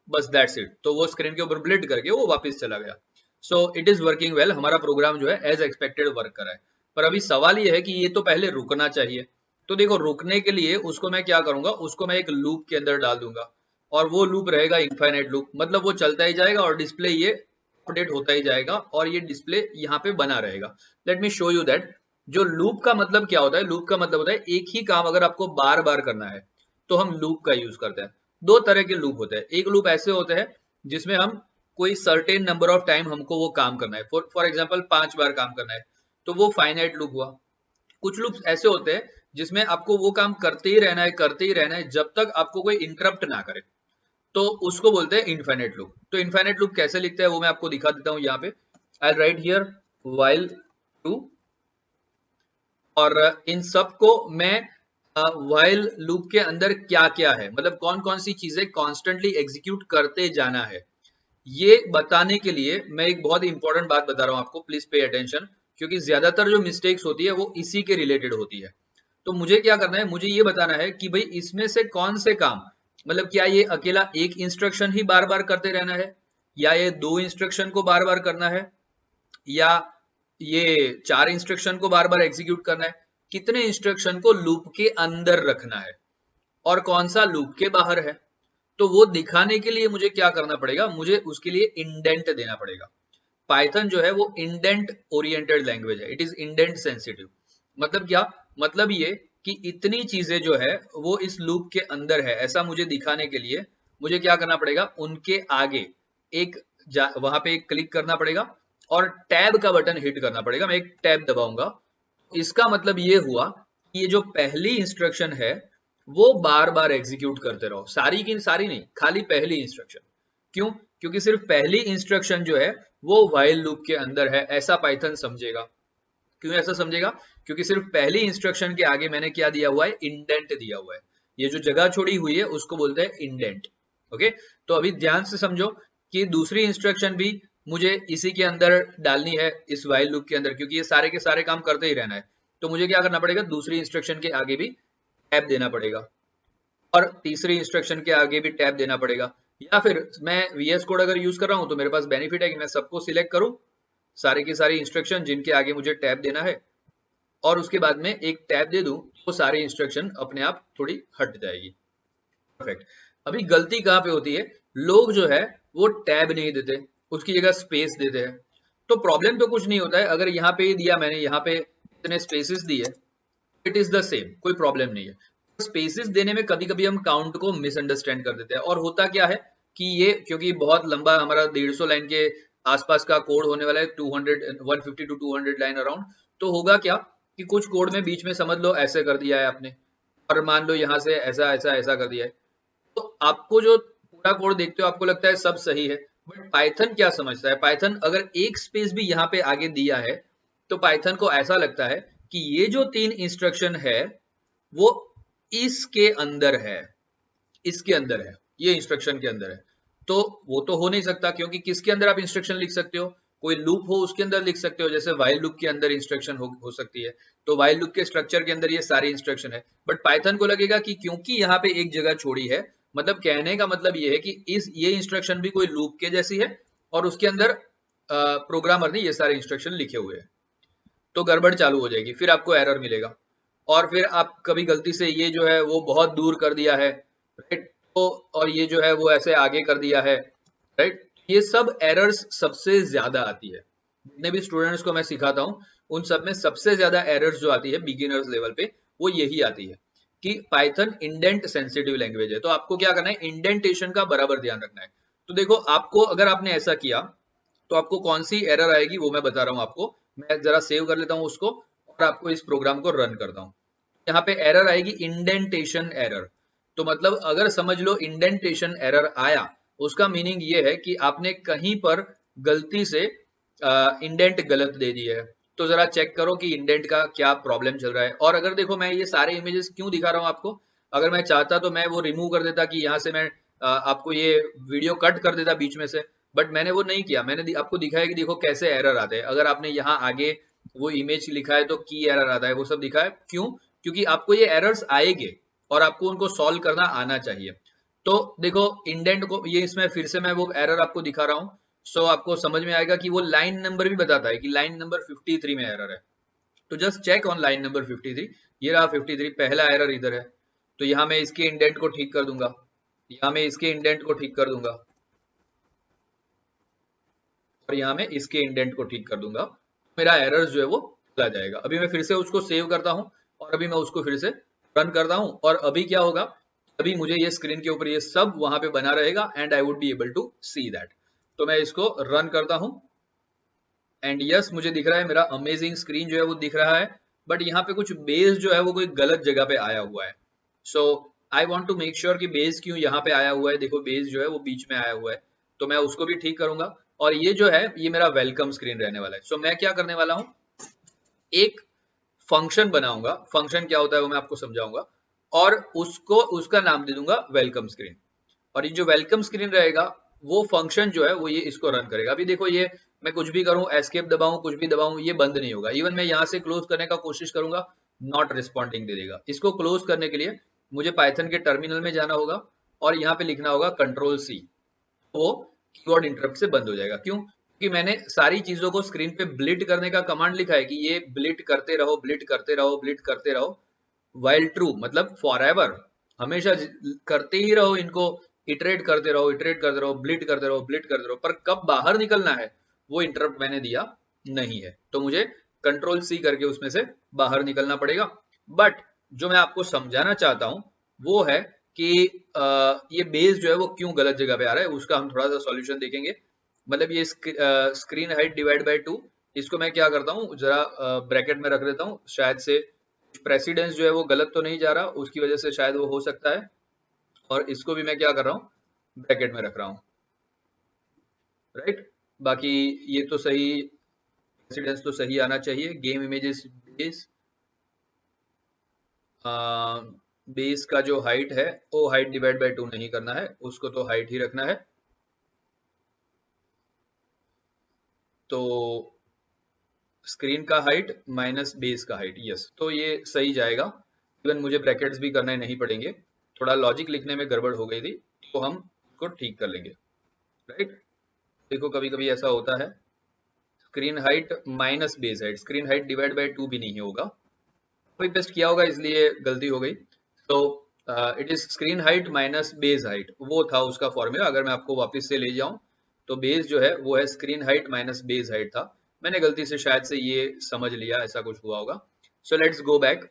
बस दैट्स इट। तो वो स्क्रीन के ऊपर ब्लिड करके वो वापस चला गया। सो इट इज वर्किंग वेल। हमारा प्रोग्राम जो है एज एक्सपेक्टेड वर्क कर रहा है। पर अभी सवाल ये है कि ये तो पहले रुकना चाहिए। तो देखो, रुकने के लिए उसको मैं क्या करूंगा, उसको मैं एक लूप के अंदर डाल दूंगा और वो लूप रहेगा इनफाइनाइट लूप। मतलब वो चलता ही जाएगा और डिस्प्ले ये अपडेट होता ही जाएगा और ये डिस्प्ले यहाँ पे बना रहेगा। Let me show you that. जो लूप का मतलब क्या होता है, लूप का मतलब होता है एक ही काम अगर आपको बार बार करना है तो हम लूप का यूज करते हैं। दो तरह के लूप होते हैं। एक लूप ऐसे होते हैं जिसमें हम कोई सर्टेन नंबर ऑफ टाइम हमको वो काम करना है, फॉर एग्जाम्पल 5 बार काम करना है, तो वो फाइनाइट लूप हुआ। कुछ लूप ऐसे होते हैं जिसमें आपको वो काम करते ही रहना है, करते ही रहना है जब तक आपको कोई इंटरप्ट ना करे, तो उसको बोलते हैं इनफाइनाइट लूप। तो इनफाइनाइट लूप कैसे लिखते हैं वो मैं आपको दिखा देता हूं यहाँ पे। आई राइट हियर व्हाइल टू और इन सब को मैं व्हाइल लूप के अंदर क्या क्या है, मतलब कौन कौन सी चीजें कॉन्स्टेंटली एग्जीक्यूट करते जाना है, ये बताने के लिए मैं एक बहुत इंपॉर्टेंट बात बता रहा हूं आपको। प्लीज पे अटेंशन, क्योंकि ज्यादातर जो मिस्टेक्स होती है वो इसी के रिलेटेड होती है। तो मुझे क्या करना है, मुझे ये बताना है कि भाई इसमें से कौन से काम, मतलब क्या ये अकेला एक इंस्ट्रक्शन ही बार बार करते रहना है, या ये 2 इंस्ट्रक्शन को बार बार करना है, या ये 4 इंस्ट्रक्शन को बार बार एग्जीक्यूट करना है, कितने इंस्ट्रक्शन को लूप के अंदर रखना है और कौन सा लूप के बाहर है। तो वो दिखाने के लिए मुझे क्या करना पड़ेगा, मुझे उसके लिए इंडेंट देना पड़ेगा। पाइथन जो है वो इंडेंट ओरिएंटेड लैंग्वेज है, इट इज इंडेंट सेंसिटिव। मतलब क्या, मतलब ये कि इतनी चीजें जो है वो इस लूप के अंदर है, ऐसा मुझे दिखाने के लिए मुझे क्या करना पड़ेगा, उनके आगे एक वहां पे एक क्लिक करना पड़ेगा और टैब का बटन हिट करना पड़ेगा। मैं एक टैब दबाऊंगा। इसका मतलब ये हुआ कि ये जो पहली इंस्ट्रक्शन है वो बार बार एग्जीक्यूट करते रहो, सारी की सारी नहीं, खाली पहली इंस्ट्रक्शन। क्यों? क्योंकि सिर्फ पहली इंस्ट्रक्शन जो है वो व्हाइल लूप के अंदर है, ऐसा पाइथन समझेगा। क्यों ऐसा समझेगा? क्योंकि सिर्फ पहली इंस्ट्रक्शन के आगे मैंने क्या दिया हुआ है, इंडेंट दिया हुआ है। ये जो जगह छोड़ी हुई है उसको बोलते हैं इंडेंट। ओके, तो अभी ध्यान से समझो कि दूसरी इंस्ट्रक्शन भी मुझे इसी के अंदर डालनी है, इस व्हाइल लूप के अंदर, क्योंकि ये सारे के सारे काम करते ही रहना है। तो मुझे क्या करना पड़ेगा, दूसरी इंस्ट्रक्शन के आगे भी टैब देना पड़ेगा और तीसरी इंस्ट्रक्शन के आगे भी टैब देना पड़ेगा। या फिर मैं VS कोड अगर यूज कर रहा हूं तो मेरे पास बेनिफिट है कि मैं सबको सिलेक्ट करूं, सारी की सारी इंस्ट्रक्शन जिनके आगे मुझे टैब देना है, और उसके बाद में एक टैब दे दूं तो सारी इंस्ट्रक्शन अपने आप थोड़ी हट जाएगी। परफेक्ट। अभी गलती कहाँ पे होती है, लोग जो है वो टैब नहीं देते, उसकी जगह स्पेस देते हैं। तो प्रॉब्लम तो कुछ नहीं होता है, अगर यहाँ पे दिया मैंने, यहाँ पे इतने स्पेसेस दिए, इट इज द सेम, कोई प्रॉब्लम नहीं है। स्पेसेस देने में कभी कभी हम काउंट को मिसअंडरस्टैंड कर देते हैं, और होता क्या है कि ये क्योंकि बहुत लंबा हमारा 150 लाइन के आसपास का कोड होने वाला है, 200 150 टू 200 लाइन अराउंड, तो होगा क्या कि कुछ कोड में बीच में समझ लो ऐसे कर दिया है आपने, और मान लो यहाँ से ऐसा ऐसा ऐसा कर दिया है, तो आपको जो पूरा कोड देखते हो आपको लगता है सब सही है। बट पाइथन क्या समझता है, पाइथन अगर एक स्पेस भी यहाँ पे आगे दिया है तो पाइथन को ऐसा लगता है कि ये जो 3 इंस्ट्रक्शन है वो इसके अंदर है, इसके अंदर है, ये इंस्ट्रक्शन के अंदर है। तो वो तो हो नहीं सकता, क्योंकि किसके अंदर आप इंस्ट्रक्शन लिख सकते हो, कोई लूप हो उसके अंदर लिख सकते हो, जैसे व्हाइल लूप के अंदर इंस्ट्रक्शन हो सकती है। तो व्हाइल लूप के स्ट्रक्चर के अंदर ये सारी इंस्ट्रक्शन है। बट पाइथन को लगेगा कि क्योंकि यहाँ पे एक जगह छोड़ी है, मतलब कहने का मतलब ये है कि इस ये इंस्ट्रक्शन भी कोई लूप के जैसी है और उसके अंदर प्रोग्रामर ने ये सारे इंस्ट्रक्शन लिखे हुए हैं, तो गड़बड़ चालू हो जाएगी, फिर आपको एरर मिलेगा। और फिर आप कभी गलती से ये जो है वो बहुत दूर कर दिया है, राइट, तो और ये जो है वो ऐसे आगे कर दिया है, राइट, ये सब एरर्स सबसे ज्यादा आती है। जितने भी स्टूडेंट्स को मैं सिखाता हूँ उन सब में सबसे ज्यादा एरर्स जो आती है बिगिनर्स लेवल पे वो यही आती है कि पाइथन इंडेंट सेंसिटिव लैंग्वेज है। तो आपको क्या करना है, इंडेंटेशन का बराबर ध्यान रखना है। तो देखो, आपको अगर आपने ऐसा किया तो आपको कौन सी एरर आएगी वो मैं बता रहा हूँ आपको। मैं जरा सेव कर लेता हूँ उसको, और आपको इस प्रोग्राम को रन करता हूँ। यहाँ पे एरर आएगी इंडेंटेशन एरर। तो मतलब अगर समझ लो इंडेंटेशन एरर आया, उसका मीनिंग ये है कि आपने कहीं पर गलती से इंडेंट गलत दे दी है। तो जरा चेक करो कि इंडेंट का क्या प्रॉब्लम चल रहा है। और अगर देखो मैं ये सारे इमेजेस क्यों दिखा रहा हूँ आपको, अगर मैं चाहता तो मैं वो रिमूव कर देता कि यहाँ से मैं आपको ये वीडियो कट कर देता बीच में से, बट मैंने वो नहीं किया। मैंने आपको दिखाया कि देखो कैसे एरर आते हैं। अगर आपने यहाँ आगे वो इमेज लिखा है तो की एरर आता है, वो सब दिखा है। क्यों? क्योंकि आपको ये एरर्स आएंगे और आपको उनको सॉल्व करना आना चाहिए। तो देखो इंडेंट को ये इसमें फिर से मैं वो एरर आपको दिखा रहा हूँ। सो आपको समझ में आएगा कि वो लाइन नंबर भी बताता है कि लाइन नंबर 53 में एरर है। तो just check on line number 53। ये रहा 53, पहला एरर इधर है। तो यहाँ मैं इसके इंडेंट को ठीक कर दूंगा, यहाँ मैं इसके इंडेंट को ठीक कर दूंगा, और यहाँ मैं इसके इंडेंट को ठीक कर दूंगा। मेरा एरर जो है वो चला जाएगा। अभी मैं फिर से उसको सेव करता हूँ और अभी मैं उसको फिर से रन करता हूँ। और अभी क्या होगा, अभी मुझे ये स्क्रीन के ऊपर ये सब वहां पे बना रहेगा and I would be able to see that. तो मैं इसको रन करता हूँ एंड यस मुझे दिख रहा है, मेरा अमेजिंग स्क्रीन जो है वो दिख रहा है। बट यहाँ पे कुछ बेस जो है वो कोई गलत जगह पे आया हुआ है। So I want to make sure कि बेस क्यों यहाँ पे आया हुआ है। देखो बेस जो है वो बीच में आया हुआ है, तो मैं उसको भी ठीक करूंगा। और ये जो है ये मेरा वेलकम स्क्रीन रहने वाला है। सो मैं क्या करने वाला हूँ, एक फंक्शन बनाऊंगा। फंक्शन क्या होता है वो मैं आपको समझाऊंगा, और उसको उसका नाम दे दूंगा वेलकम स्क्रीन। और ये जो वेलकम स्क्रीन रहेगा वो फंक्शन जो है वो ये इसको रन करेगा। अभी देखो ये मैं कुछ भी करूं, एस्केप दबाऊं, कुछ भी दबाऊं, ये बंद नहीं होगा। इवन मैं यहाँ से क्लोज करने का कोशिश करूंगा, नॉट रिस्पॉन्डिंग दे देगा। इसको क्लोज करने के लिए मुझे पाइथन के टर्मिनल में जाना होगा और यहाँ पे लिखना होगा कंट्रोल सी। वो कीबोर्ड इंटरप्ट से बंद हो जाएगा। क्यों? क्योंकि मैंने सारी चीजों को स्क्रीन पे ब्लिट करने का कमांड लिखा है कि ये ब्लिट करते रहो, ब्लिट करते रहो, ब्लिट करते रहो, वाइल ट्रू मतलब फॉर एवर, हमेशा करते ही रहो इनको, इटरेट करते रहो, इटरेट करते रहो, ब्लिट करते रहो, ब्लिट करते रहो। पर कब बाहर निकलना है वो इंटरप्ट मैंने दिया नहीं है, तो मुझे कंट्रोल सी करके उसमें से बाहर निकलना पड़ेगा। बट जो मैं आपको समझाना चाहता हूं वो है कि ये बेस जो है वो क्यों गलत जगह पे आ रहा है, उसका हम थोड़ा सा सॉल्यूशन देखेंगे। मतलब ये स्क्रीन हाइट डिवाइड बाय 2, इसको मैं क्या करता हूँ जरा ब्रैकेट में रख देता हूँ। शायद से प्रेसिडेंस जो है वो गलत तो नहीं जा रहा, उसकी वजह से शायद वो हो सकता है। और इसको भी मैं क्या कर रहा हूँ, ब्रैकेट में रख रहा हूँ, राइट। बाकी ये तो सही, प्रेसिडेंस तो सही आना चाहिए। गेम इमेजेस बेस, बेस का जो हाइट है वो हाइट डिवाइड बाय 2 नहीं करना है, उसको तो हाइट ही रखना है। तो स्क्रीन का हाइट माइनस बेस का हाइट, यस, तो ये सही जाएगा। इवन मुझे ब्रैकेट्स भी करने नहीं पड़ेंगे, थोड़ा लॉजिक लिखने में गड़बड़ हो गई थी, तो हम इसको ठीक कर लेंगे, राइट। देखो कभी कभी ऐसा होता है, screen height minus base height, screen height divide by 2 भी नहीं होगा, कोई पेस्ट किया होगा इसलिए गलती हो गई। तो it is screen height minus base height, वो था उसका फॉर्मूला। अगर मैं आपको वापस से ले जाऊं तो बेस जो है वो है screen height minus base height था। मैंने गलती से शायद से ये समझ लिया, ऐसा कुछ हुआ होगा। सो लेट्स गो बैक,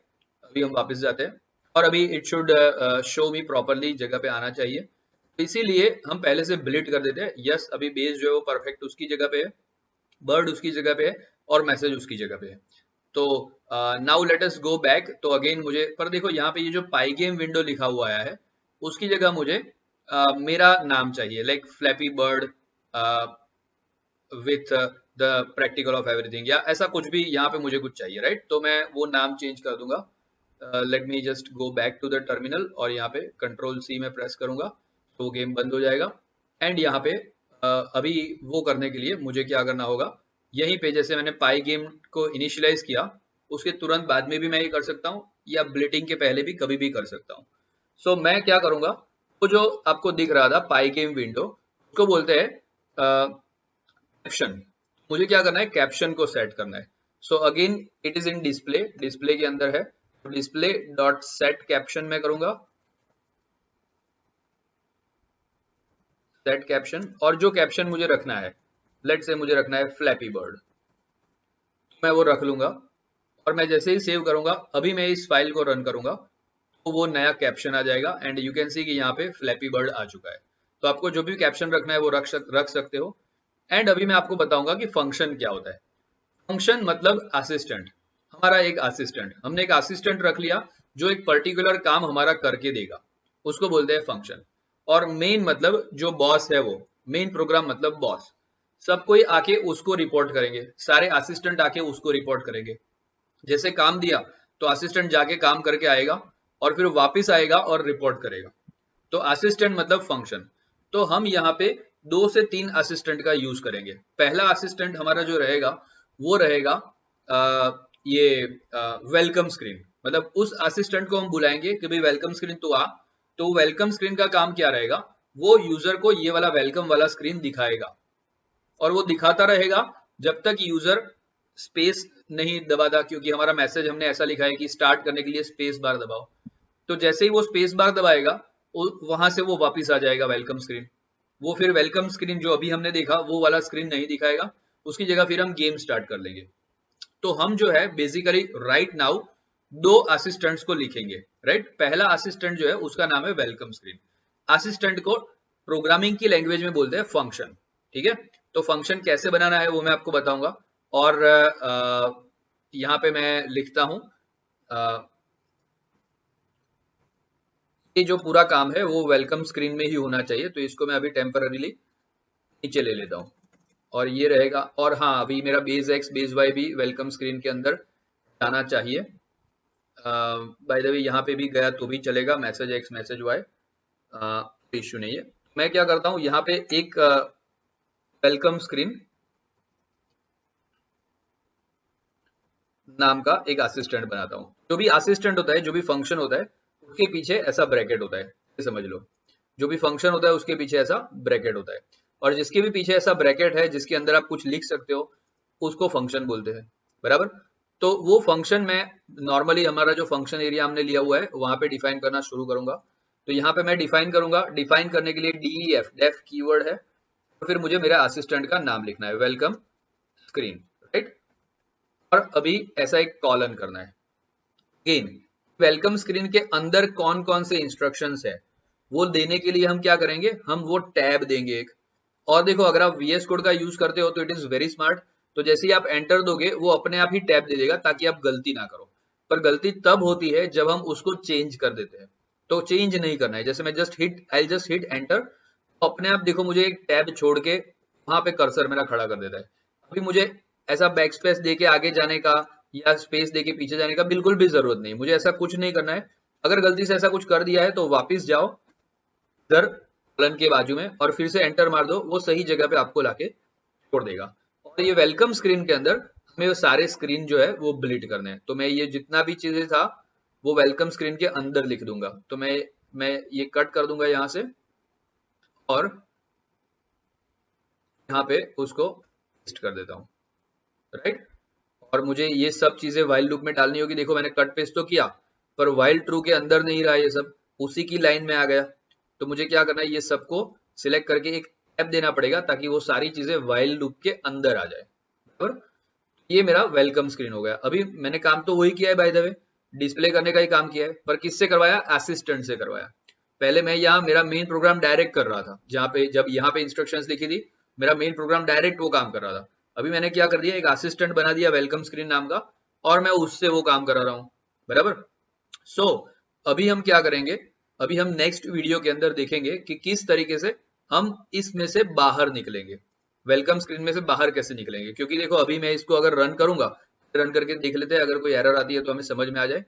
अभी हम वापस जाते हैं और अभी it should show me properly, जगह पे आना चाहिए। तो इसीलिए हम पहले से ब्लिट कर देते हैं। यस अभी बेस जो है वो परफेक्ट उसकी जगह पे है, बर्ड उसकी जगह पे है और मैसेज उसकी जगह पे है। तो now let us go back. तो अगेन मुझे, पर देखो यहाँ पे ये जो पाई गेम विंडो लिखा हुआ आया है उसकी जगह मुझे मेरा नाम चाहिए, like flappy bird with the practical of everything, या ऐसा कुछ भी यहाँ पे मुझे कुछ चाहिए, राइट। तो मैं वो नाम चेंज कर दूंगा। Let me just go back to the terminal और यहाँ पे कंट्रोल सी में प्रेस करूंगा तो गेम बंद हो जाएगा। एंड यहाँ पे अभी वो करने के लिए मुझे क्या करना होगा, यहीं पे जैसे मैंने पाई गेम को इनिशियलाइज किया उसके तुरंत बाद में भी मैं ये कर सकता हूँ, या ब्लिटिंग के पहले भी कभी भी कर सकता हूँ। सो मैं क्या करूंगा, वो जो आपको दिख रहा था पाई गेम विंडो, उसको बोलते हैं कैप्शन। मुझे क्या करना है, कैप्शन को सेट करना है। So again it is in display, display के अंदर है, डिस्प्ले डॉट सेट कैप्शन में करूंगा, सेट कैप्शन। और जो कैप्शन मुझे रखना है, लेट से मुझे रखना है फ्लैपी बर्ड, मैं वो रख लूंगा। और मैं जैसे ही सेव करूंगा, अभी मैं इस फाइल को रन करूंगा तो वो नया कैप्शन आ जाएगा एंड यू कैन सी कि यहाँ पे फ्लैपी बर्ड आ चुका है। तो आपको जो भी कैप्शन रखना है वो रख सकते हो। एंड अभी मैं आपको बताऊंगा कि फंक्शन क्या होता है। फंक्शन मतलब असिस्टेंट। हमारा एक असिस्टेंट, हमने एक असिस्टेंट रख लिया जो एक पर्टिकुलर काम हमारा करके देगा, उसको बोलते हैं फंक्शन। और मेन मतलब जो बॉस है, वो मेन प्रोग्राम मतलब बॉस, सब कोई आके उसको रिपोर्ट करेंगे, सारे असिस्टेंट आके उसको रिपोर्ट करेंगे। जैसे काम दिया तो असिस्टेंट जाके काम करके आएगा और फिर वापस आएगा और रिपोर्ट करेगा। तो असिस्टेंट मतलब फंक्शन। तो हम यहाँ पे 2 से 3 असिस्टेंट का यूज करेंगे। पहला असिस्टेंट हमारा जो रहेगा वो रहेगा ये वेलकम स्क्रीन, मतलब उस असिस्टेंट को हम बुलाएंगे कि भाई वेलकम स्क्रीन तो आ। तो वेलकम स्क्रीन का काम क्या रहेगा, वो यूजर को ये वाला वेलकम वाला स्क्रीन दिखाएगा और वो दिखाता रहेगा जब तक यूजर स्पेस नहीं दबाता, क्योंकि हमारा मैसेज हमने ऐसा लिखा है कि स्टार्ट करने के लिए स्पेस बार दबाओ। तो जैसे ही वो स्पेस बार दबाएगा वहां से वो वापस आ जाएगा वेलकम स्क्रीन। वो फिर वेलकम स्क्रीन जो अभी हमने देखा वो वाला स्क्रीन नहीं दिखाएगा, उसकी जगह फिर हम गेम स्टार्ट कर लेंगे। तो हम जो है बेसिकली राइट नाउ 2 असिस्टेंट्स को लिखेंगे। राइट, पहला असिस्टेंट जो है उसका नाम है वेलकम स्क्रीन। असिस्टेंट को प्रोग्रामिंग की लैंग्वेज में बोलते हैं फंक्शन। ठीक है, तो फंक्शन कैसे बनाना है वो मैं आपको बताऊंगा। और यहाँ पे मैं लिखता हूं, ये जो पूरा काम है वो वेलकम स्क्रीन में ही होना चाहिए, तो इसको मैं अभी टेम्पररीली नीचे ले लेता हूँ और ये रहेगा। और हाँ, अभी मेरा बेस एक्स बेस वाई भी वेलकम स्क्रीन के अंदर जाना चाहिए। बाय द वे यहाँ पे भी गया तो भी चलेगा, message X message Y, issue नहीं है। मैं क्या करता हूँ, यहाँ पे एक वेलकम स्क्रीन नाम का एक असिस्टेंट बनाता हूँ। जो भी असिस्टेंट होता है, जो भी फंक्शन होता है, उसके पीछे ऐसा ब्रैकेट होता है, ये समझ लो। जो भी फंक्शन होता है उसके पीछे ऐसा ब्रैकेट होता है, और जिसके भी पीछे ऐसा ब्रैकेट है जिसके अंदर आप कुछ लिख सकते हो उसको फंक्शन बोलते हैं। बराबर, तो वो फंक्शन में नॉर्मली हमारा जो फंक्शन एरिया हमने लिया हुआ है वहां पे डिफाइन करना शुरू करूंगा। तो यहाँ पे मैं डिफाइन करूंगा, डिफाइन करने के लिए DEF डेफ कीवर्ड है, तो फिर मुझे मेरा असिस्टेंट का नाम लिखना है वेलकम स्क्रीन। राइट, और अभी ऐसा एक कॉलन करना है। अगेन वेलकम स्क्रीन के अंदर कौन कौन से इंस्ट्रक्शंस है वो देने के लिए हम क्या करेंगे, हम वो टैब देंगे एक। और देखो, अगर आप VS कोड का यूज करते हो तो इट इज वेरी स्मार्ट। तो जैसे ही आप एंटर दोगे वो अपने आप ही टैब दे देगा ताकि आप गलती ना करो। पर गलती तब होती है जब हम उसको चेंज कर देते हैं, तो चेंज नहीं करना है। जैसे मैं जस्ट हिट एंटर, तो अपने आप देखो मुझे एक टैब छोड़ के वहां पे कर्सर मेरा खड़ा कर देता है। अभी मुझे ऐसा बैक स्पेस दे के आगे जाने का या स्पेस दे के पीछे जाने का बिल्कुल भी जरूरत नहीं, मुझे ऐसा कुछ नहीं करना है। अगर गलती से ऐसा कुछ कर दिया है तो वापस जाओ इधर कॉलन के बाजू में और फिर से एंटर मार दो, वो सही जगह पे आपको लाके छोड़ देगा। और ये वेलकम स्क्रीन के अंदर हमें वो सारे स्क्रीन जो है वो ब्लिट करने हैं। तो मैं ये जितना भी चीजें था वो वेलकम स्क्रीन के अंदर लिख दूंगा। तो मैं ये कट कर दूंगा यहाँ से और यहाँ पे उसको पेस्ट कर देता हूँ। राइट, और मुझे ये सब चीजें वाइल लूप में डालनी होगी। देखो मैंने कट पेस्ट तो किया पर वाइल ट्रू के अंदर नहीं रहा, ये सब उसी की लाइन में आ गया। तो मुझे क्या करना है, ये सबको सिलेक्ट करके एक टैब देना पड़ेगा ताकि वो सारी चीजें वाइल लूप के अंदर आ जाए। बराबर, ये मेरा वेलकम स्क्रीन हो गया। अभी मैंने काम तो वही किया है बाय द वे, डिस्प्ले करने का ही काम किया है, पर किससे करवाया, असिस्टेंट से करवाया। पहले मैं यहाँ मेरा मेन प्रोग्राम डायरेक्ट कर रहा था, जहाँ पे जब यहाँ पे इंस्ट्रक्शंस लिखी थी मेरा मेन प्रोग्राम डायरेक्ट वो काम कर रहा था। अभी मैंने क्या कर दिया, एक असिस्टेंट बना दिया वेलकम स्क्रीन नाम का, और मैं उससे वो काम करा रहा हूँ। बराबर, सो अभी हम क्या करेंगे, अभी हम नेक्स्ट वीडियो के अंदर देखेंगे कि किस तरीके से हम इसमें से बाहर निकलेंगे, वेलकम स्क्रीन में से बाहर कैसे निकलेंगे। क्योंकि देखो अभी मैं इसको अगर रन करूंगा, रन करके देख लेते हैं, अगर कोई एरर आती है तो हमें समझ में आ जाए।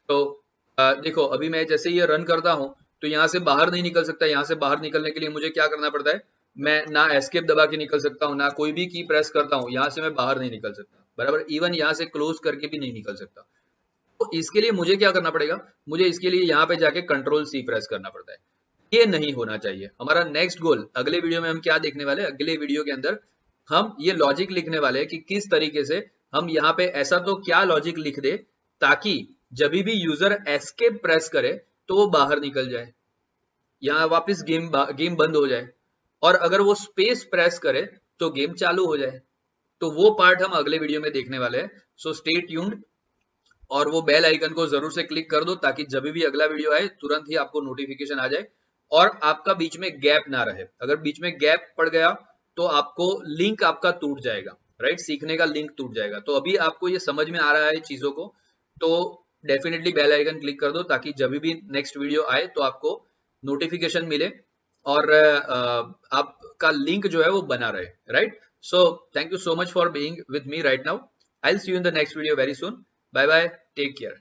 तो देखो अभी मैं जैसे ये रन करता हूँ तो यहाँ से बाहर नहीं निकल सकता। यहाँ से बाहर निकलने के लिए मुझे क्या करना पड़ता है, मैं ना एस्केप दबा के निकल सकता हूँ, ना कोई भी की प्रेस करता हूँ, यहाँ से मैं बाहर नहीं निकल सकता। बराबर, इवन यहाँ से क्लोज करके भी नहीं निकल सकता। तो इसके लिए मुझे क्या करना पड़ेगा, मुझे इसके लिए यहाँ पे जाके Ctrl+C प्रेस करना पड़ता है। ये नहीं होना चाहिए। हमारा नेक्स्ट गोल अगले वीडियो में हम क्या देखने वाले हैं, अगले वीडियो के अंदर हम ये लॉजिक लिखने वाले हैं कि किस तरीके से हम यहाँ पे ऐसा तो क्या लॉजिक लिख दे ताकि जब भी यूजर एस्केप प्रेस करे तो वो बाहर निकल जाए, यहाँ वापस गेम बंद हो जाए, और अगर वो स्पेस प्रेस करे तो गेम चालू हो जाए। तो वो पार्ट हम अगले वीडियो में देखने वाले हैं। सो स्टे ट्यून्ड, और वो बेल आइकन को जरूर से क्लिक कर दो ताकि जब भी अगला वीडियो आए तुरंत ही आपको नोटिफिकेशन आ जाए और आपका बीच में गैप ना रहे। अगर बीच में गैप पड़ गया तो आपको लिंक आपका टूट जाएगा। राइट, सीखने का लिंक टूट जाएगा। तो अभी आपको ये समझ में आ रहा है चीजों को, तो डेफिनेटली बेल आइकन क्लिक कर दो ताकि जब भी नेक्स्ट वीडियो आए तो आपको नोटिफिकेशन मिले और आपका लिंक जो है वो बना रहे, right. So thank you so much for being with me right now. I will see you in the next video very soon. Bye bye, take care.